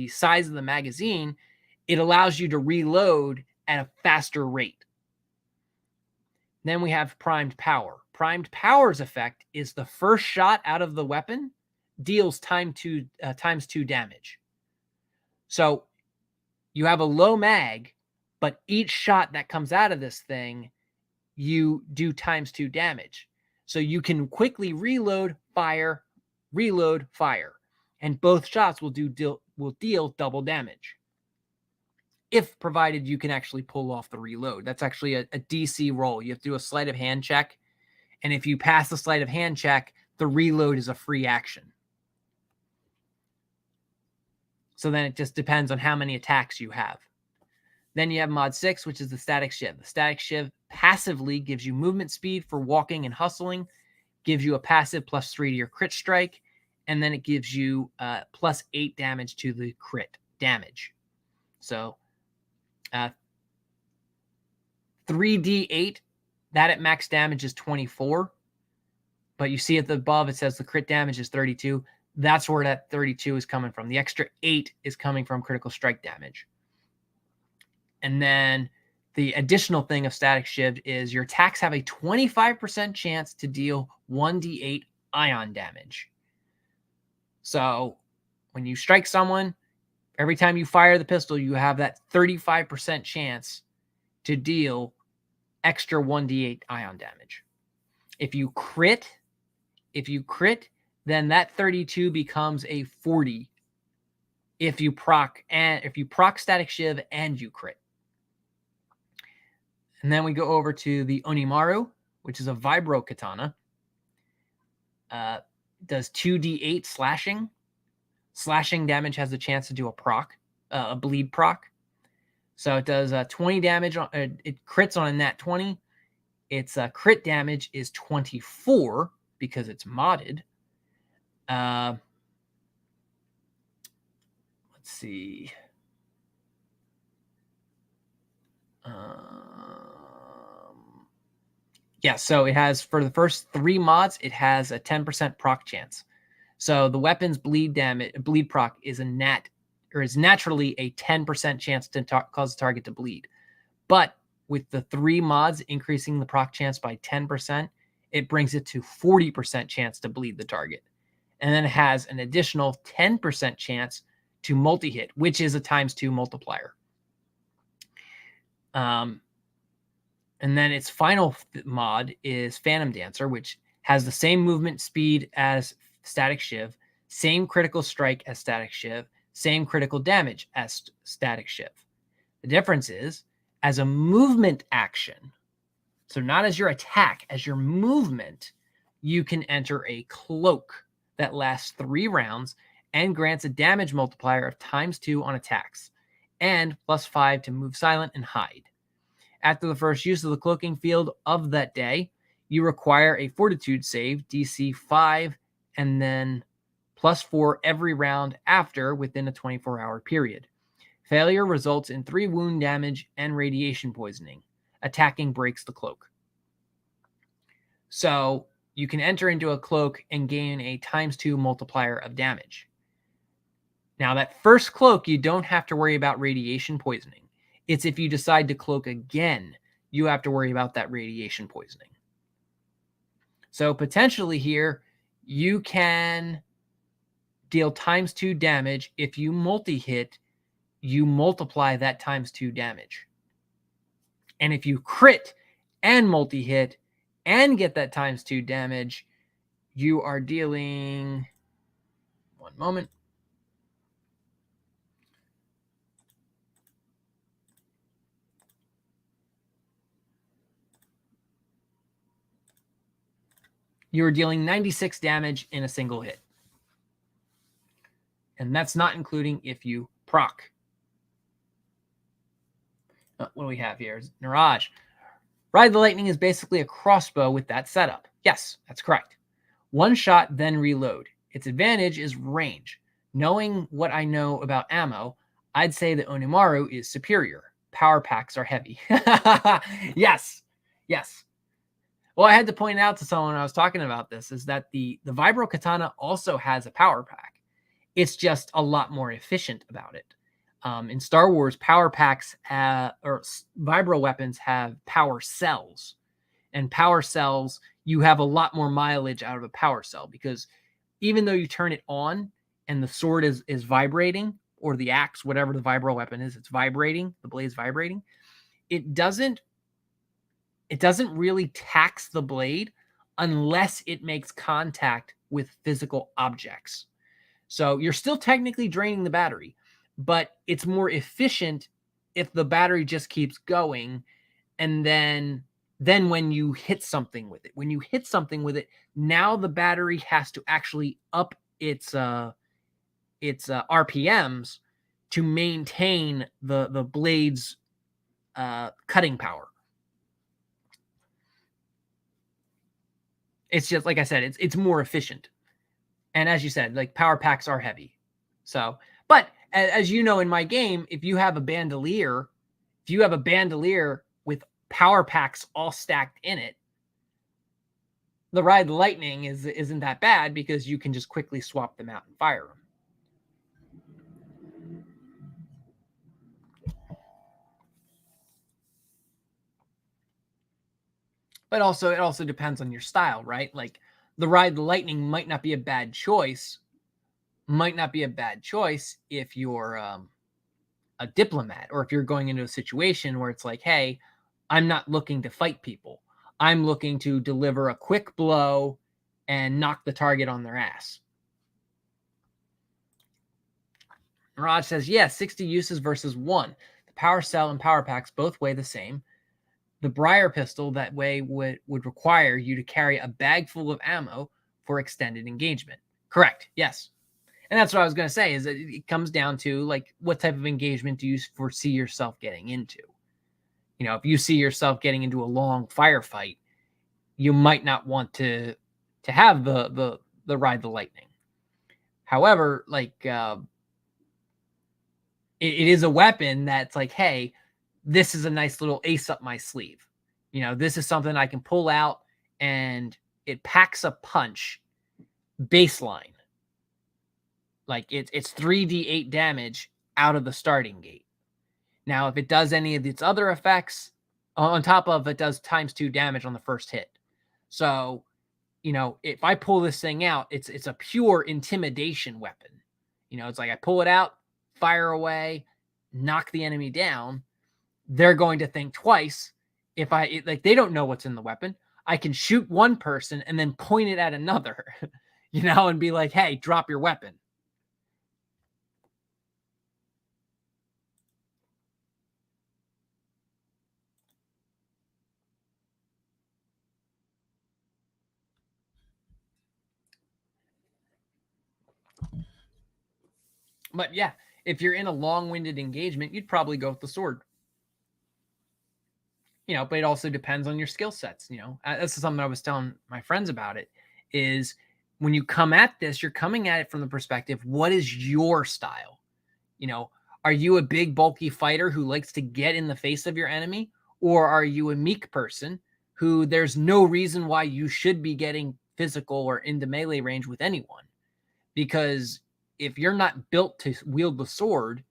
size of the magazine, it allows you to reload at a faster rate. Then we have primed power. Primed power's effect is the first shot out of the weapon deals times 2 damage. So you have a low mag, but each shot that comes out of this thing, you do times 2 damage. So you can quickly reload, fire, and both shots will deal double damage. If provided you can actually pull off the reload. That's actually a DC roll. You have to do a sleight of hand check. And if you pass the sleight of hand check, the reload is a free action. So then it just depends on how many attacks you have. Then you have mod 6, which is the static shiv. The static shiv passively gives you movement speed for walking and hustling, gives you a passive +3 to your crit strike, and then it gives you +8 damage to the crit damage. So 3d8, that at max damage is 24. But you see at the above, it says the crit damage is 32. That's where that 32 is coming from. The extra 8 is coming from critical strike damage. And then the additional thing of static shiv is your attacks have a 25% chance to deal 1d8 ion damage. So when you strike someone, every time you fire the pistol, you have that 35% chance to deal extra 1d8 ion damage. If you crit, then that 32 becomes a 40 if you proc static shiv and you crit. And then we go over to the Onimaru, which is a vibro katana. Does 2d8 slashing. Slashing damage has a chance to do a bleed proc. So it does 20 damage. It crits on a nat 20. Its crit damage is 24 because it's modded. Let's see. Yeah, so it has, for the first 3 mods, it has a 10% proc chance. So the weapon's bleed proc is naturally a 10% chance to cause the target to bleed. But with the 3 mods increasing the proc chance by 10%, it brings it to 40% chance to bleed the target. And then it has an additional 10% chance to multi-hit, which is a ×2 multiplier. And then its final mod is Phantom Dancer, which has the same movement speed as Static Shiv, same critical strike as Static Shiv, same critical damage as Static Shiv. The difference is, as a movement action, so not as your attack, as your movement, you can enter a cloak that lasts 3 rounds and grants a damage multiplier of ×2 on attacks, and +5 to move silent and hide. After the first use of the cloaking field of that day, you require a fortitude save, DC 5, and then +4 every round after within a 24-hour period. Failure results in 3 wound damage and radiation poisoning. Attacking breaks the cloak. So you can enter into a cloak and gain a ×2 multiplier of damage. Now, that first cloak, you don't have to worry about radiation poisoning. It's if you decide to cloak again, you have to worry about that radiation poisoning. So potentially here, you can deal ×2 damage. If you multi-hit, you multiply that ×2 damage. And if you crit and multi-hit and get that ×2 damage, you are dealing... One moment. You are dealing 96 damage in a single hit. And that's not including if you proc. What do we have here? Mirage. Ride the Lightning is basically a crossbow with that setup. Yes, that's correct. One shot, then reload. Its advantage is range. Knowing what I know about ammo, I'd say the Onimaru is superior. Power packs are heavy. Yes, yes. Well, I had to point out to someone when I was talking about this is that the Vibro Katana also has a power pack. It's just a lot more efficient about it. In Star Wars, power packs or vibro weapons have power cells. And power cells, you have a lot more mileage out of a power cell because even though you turn it on and the sword is vibrating, or the axe, whatever the vibro weapon is, it's vibrating, the blade's vibrating, it doesn't really tax the blade unless it makes contact with physical objects. So you're still technically draining the battery, but it's more efficient if the battery just keeps going. And then when you hit something with it, now the battery has to actually up its RPMs to maintain the blade's cutting power. It's just, like I said, it's more efficient. And as you said, like, power packs are heavy. So, but as you know, in my game, if you have a bandolier with power packs all stacked in it, the Ride the Lightning isn't that bad because you can just quickly swap them out and fire them. But also, it also depends on your style, right? Like, the Ride the Lightning might not be a bad choice. If you're a diplomat, or if you're going into a situation where it's like, hey, I'm not looking to fight people. I'm looking to deliver a quick blow and knock the target on their ass. Mirage says, yeah, 60 uses versus 1. The power cell and power packs both weigh the same. The Briar pistol that way would require you to carry a bag full of ammo for extended engagement. Correct. Yes. And that's what I was going to say, is that it comes down to, like, what type of engagement do you foresee yourself getting into? You know, if you see yourself getting into a long firefight, you might not want to have the Ride the Lightning. However, like, it is a weapon that's like, hey, this is a nice little ace up my sleeve. You know, this is something I can pull out and it packs a punch baseline. Like, it's 3d8 damage out of the starting gate. Now, if it does any of its other effects, on top of it does ×2 damage on the first hit. So, you know, if I pull this thing out, it's a pure intimidation weapon. You know, it's like I pull it out, fire away, knock the enemy down. They're going to think twice. If they don't know what's in the weapon, I can shoot one person and then point it at another, you know, and be like, hey, drop your weapon. But yeah, if you're in a long-winded engagement, you'd probably go with the sword. You know, but it also depends on your skill sets. You know, this is something I was telling my friends about. It is, when you come at this, you're coming at it from the perspective, what is your style? You know, are you a big, bulky fighter who likes to get in the face of your enemy? Or are you a meek person who there's no reason why you should be getting physical or into melee range with anyone. Because if you're not built to wield the sword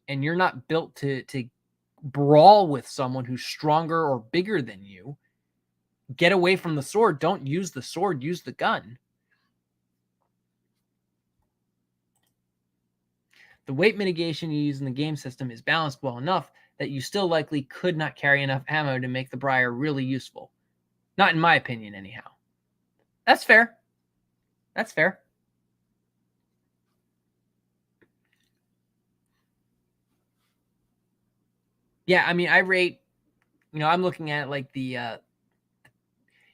and you're not built to brawl with someone who's stronger or bigger than you, get away from the sword. Don't use the sword, use the gun. The weight mitigation you use in the game system is balanced well enough that you still likely could not carry enough ammo to make the Briar really useful. Not in my opinion, anyhow. That's fair. That's fair. Yeah, I mean, I rate, I'm looking at like the,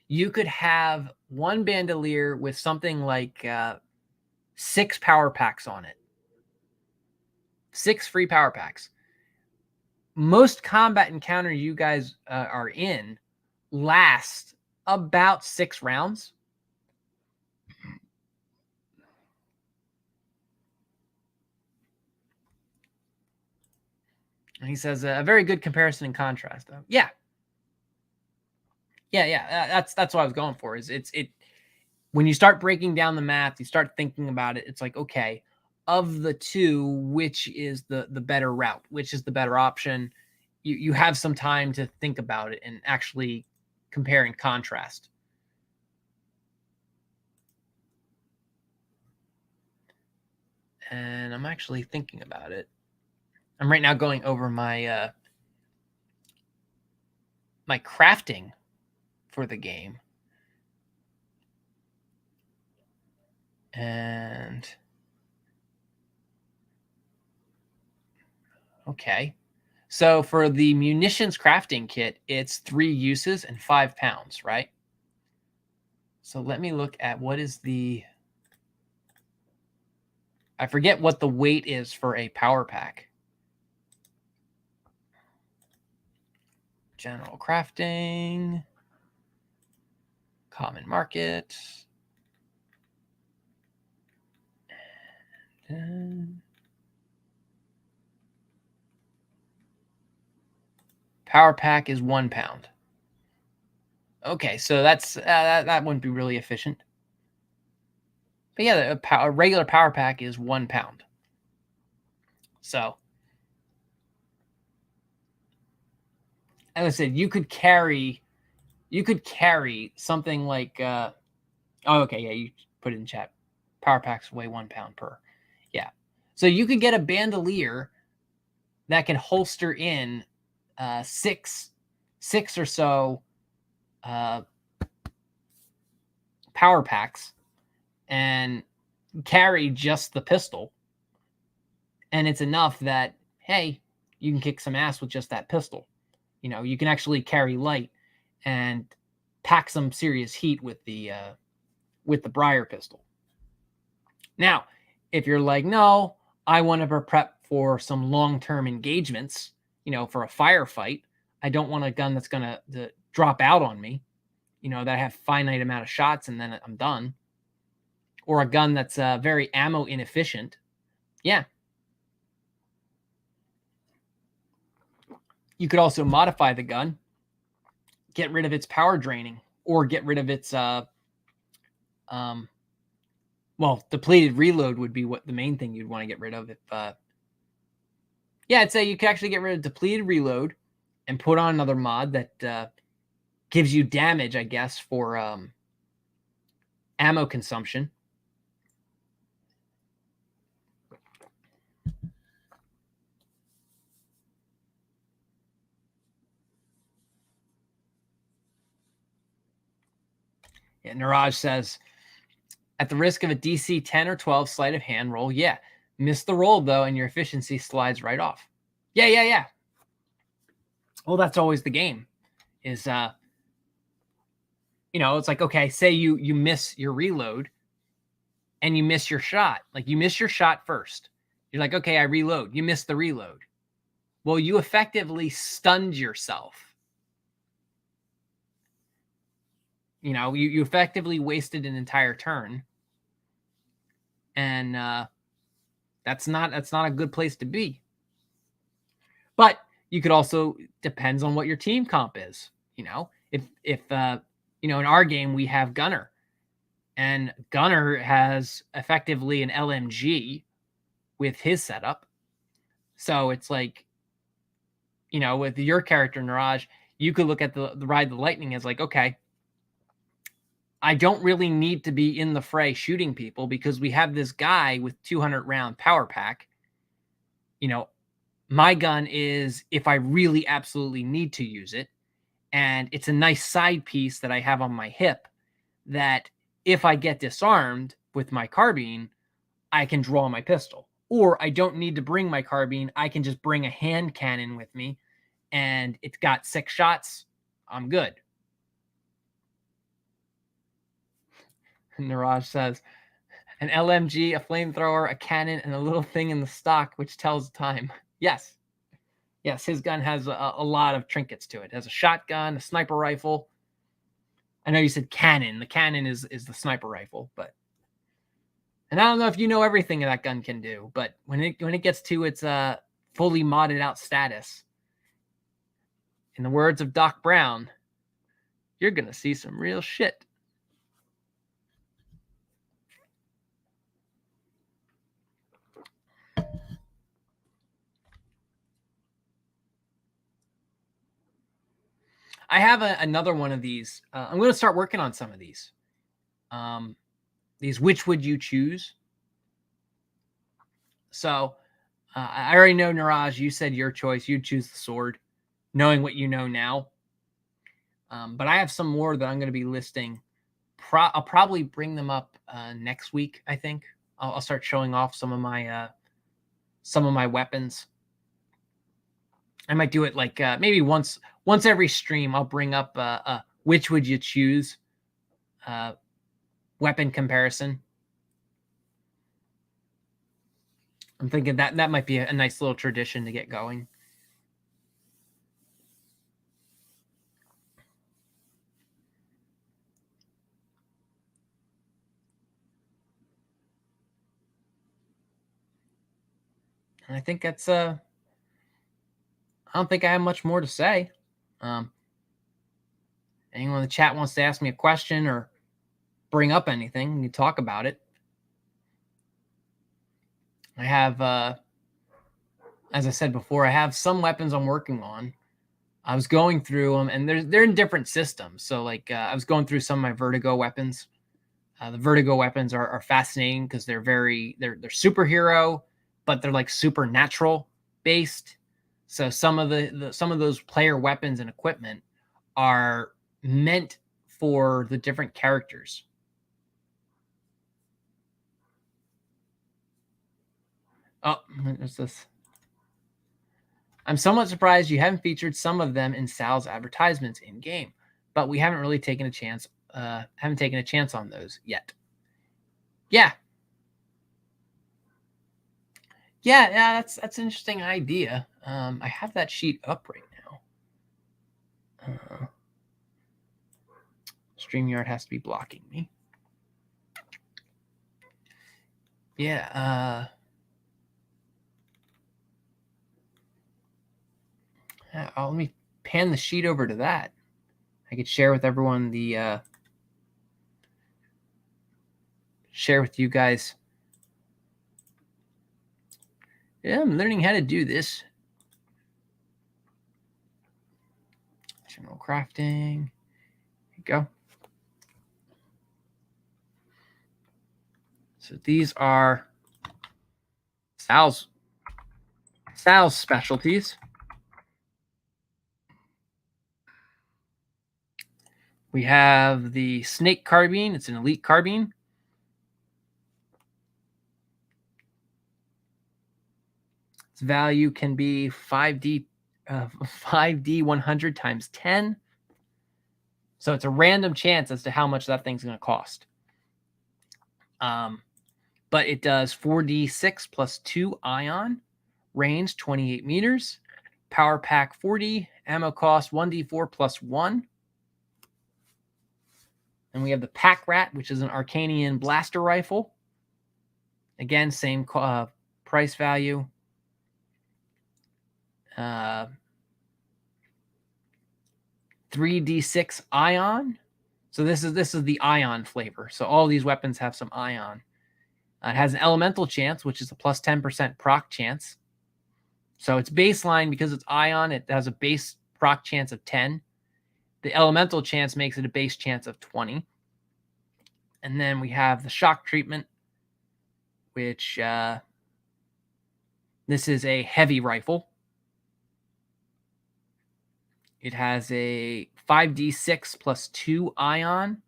you could have one bandolier with something like 6 power packs on it. 6 free power packs. Most combat encounter you guys are in last about 6 rounds. And he says a very good comparison and contrast. Yeah. That's what I was going for. Is it when you start breaking down the math, you start thinking about it. It's like, okay, of the two, which is the better route? Which is the better option? You have some time to think about it and actually compare and contrast. And I'm actually thinking about it. I'm right now going over my my crafting for the game. And okay. So for the munitions crafting kit, it's 3 uses and 5 pounds, right? So let me look at what is the... I forget what the weight is for a power pack. General crafting. Common market. And power pack is 1 pound. Okay, so that's that wouldn't be really efficient. But yeah, a regular power pack is 1 pound. So, as I said, you could carry something like oh, okay, yeah, you put it in chat. Power packs weigh 1 pound per. Yeah. So you could get a bandolier that can holster in 6 or so power packs and carry just the pistol. And it's enough that, hey, you can kick some ass with just that pistol. You can actually carry light and pack some serious heat with the Briar pistol. Now, if you're like, no, I want to prep for some long-term engagements, for a firefight. I don't want a gun that's going to drop out on me, that I have finite amount of shots and then I'm done. Or a gun that's very ammo inefficient. Yeah. You could also modify the gun, get rid of its power draining, or get rid of its depleted reload would be what the main thing you'd want to get rid of. If I'd say you could actually get rid of depleted reload and put on another mod that gives you damage, I guess, for ammo consumption. Yeah, Niraj says, at the risk of a DC 10 or 12 sleight of hand roll, yeah. Miss the roll, though, and your efficiency slides right off. Yeah. Well, that's always the game. Is, it's like, okay, say you miss your reload and you miss your shot. Like, you miss your shot first. You're like, okay, I reload. You miss the reload. Well, you effectively stunned yourself. You effectively wasted an entire turn. And that's not a good place to be. But you could also, depends on what your team comp is. if in our game we have Gunner, and Gunner has effectively an LMG with his setup. So it's like, with your character, Niraj, you could look at the Ride the Lightning as like, okay, I don't really need to be in the fray shooting people because we have this guy with 200 round power pack. My gun is if I really absolutely need to use it. And it's a nice side piece that I have on my hip that if I get disarmed with my carbine, I can draw my pistol. Or I don't need to bring my carbine. I can just bring a hand cannon with me and it's got 6 shots. I'm good. Niraj says, an LMG, a flamethrower, a cannon, and a little thing in the stock which tells time. Yes. Yes, his gun has a lot of trinkets to it. It has a shotgun, a sniper rifle. I know you said cannon. The cannon is the sniper rifle, but and I don't know if you know everything that gun can do, but when it gets to its fully modded out status, in the words of Doc Brown, you're gonna see some real shit. I have another one of these. I'm going to start working on some of these. These, which would you choose? So I already know, Niraj, you said your choice. You'd choose the sword, knowing what you know now. But I have some more that I'm going to be listing. I'll probably bring them up next week. I think I'll start showing off some of my weapons. I might do it like maybe once every stream. I'll bring up which would you choose weapon comparison. I'm thinking that might be a nice little tradition to get going. And I think that's I don't think I have much more to say. Anyone in the chat wants to ask me a question or bring up anything, we can talk about it. I have, as I said before, I have some weapons I'm working on. I was going through them, and they're in different systems. So, like, I was going through some of my Vertigo weapons. The Vertigo weapons are fascinating because they're superhero, but they're like supernatural based. So some of those player weapons and equipment are meant for the different characters. Oh, what's this? I'm somewhat surprised you haven't featured some of them in Sal's advertisements in game, but we haven't really taken a chance. Haven't taken a chance on those yet. Yeah, that's an interesting idea. I have that sheet up right now. StreamYard has to be blocking me. Yeah. Let me pan the sheet over to that. I could share with everyone share with you guys. Yeah, I'm learning how to do this. General crafting. There you go. So these are Sal's specialties. We have the Snake carbine. It's an elite carbine. Its value can be 5D 100 times 10. So it's a random chance as to how much that thing's going to cost. But it does 4d6 plus 2 ion, range 28 meters, power pack 40, ammo cost 1d4 plus 1. And we have the Pack Rat, which is an Arcanian blaster rifle. Again, same price value. 3d6 ion. So this is the ion flavor. So all these weapons have some ion. It has an elemental chance, which is a plus 10% proc chance. So it's baseline because it's ion. It has a base proc chance of 10. The elemental chance makes it a base chance of 20. And then we have the shock treatment, which this is a heavy rifle. It has a 5d6 plus 2 ion,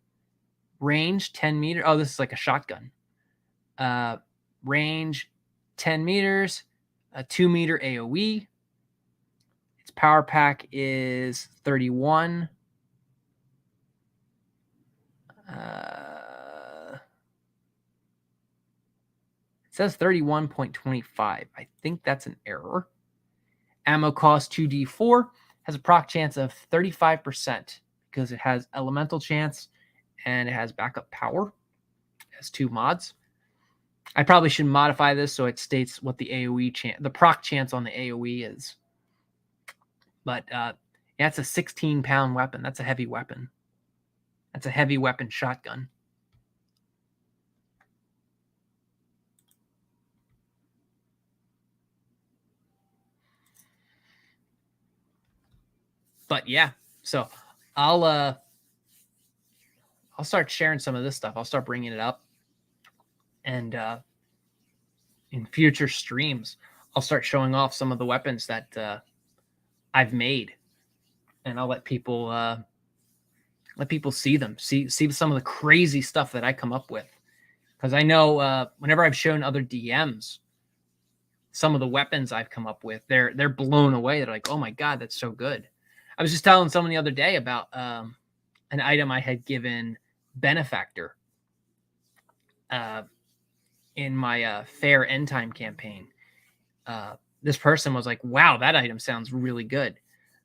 range 10 meters. Oh, this is like a shotgun. Range 10 meters, a 2-meter AoE. Its power pack is 31. It says 31.25. I think that's an error. Ammo cost 2d4. Has a proc chance of 35% because it has elemental chance and it has backup power. It has 2 mods. I probably should modify this so it states what the AoE chance, the proc chance on the AoE is. But yeah, it's a 16-pound weapon. That's a heavy weapon. That's a heavy weapon shotgun. But yeah, so I'll start sharing some of this stuff. I'll start bringing it up, and in future streams, I'll start showing off some of the weapons that I've made, and I'll let people see them, see some of the crazy stuff that I come up with. Because I know whenever I've shown other DMs some of the weapons I've come up with, they're blown away. They're like, "Oh my god, that's so good." I was just telling someone the other day about an item I had given Benefactor in my Fair End Time campaign. This person was like, "Wow, that item sounds really good."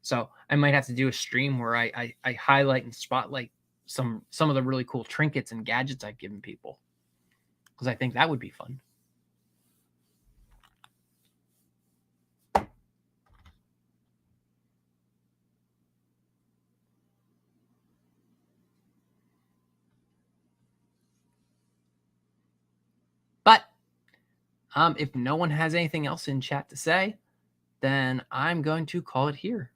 So I might have to do a stream where I highlight and spotlight some of the really cool trinkets and gadgets I've given people, because I think that would be fun. But if no one has anything else in chat to say, then I'm going to call it here.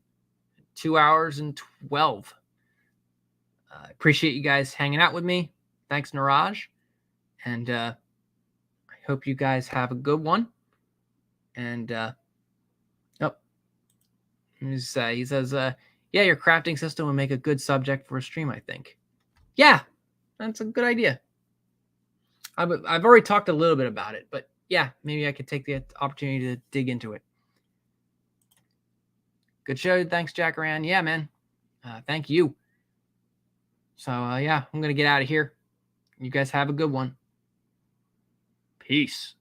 2 hours and 12. I appreciate you guys hanging out with me. Thanks, Niraj. And I hope you guys have a good one. And he says, yeah, your crafting system would make a good subject for a stream, I think. Yeah, that's a good idea. I've already talked a little bit about it, but yeah, maybe I could take the opportunity to dig into it. Good show. Thanks, Jackaran. Yeah, man. Thank you. So, yeah, I'm going to get out of here. You guys have a good one. Peace.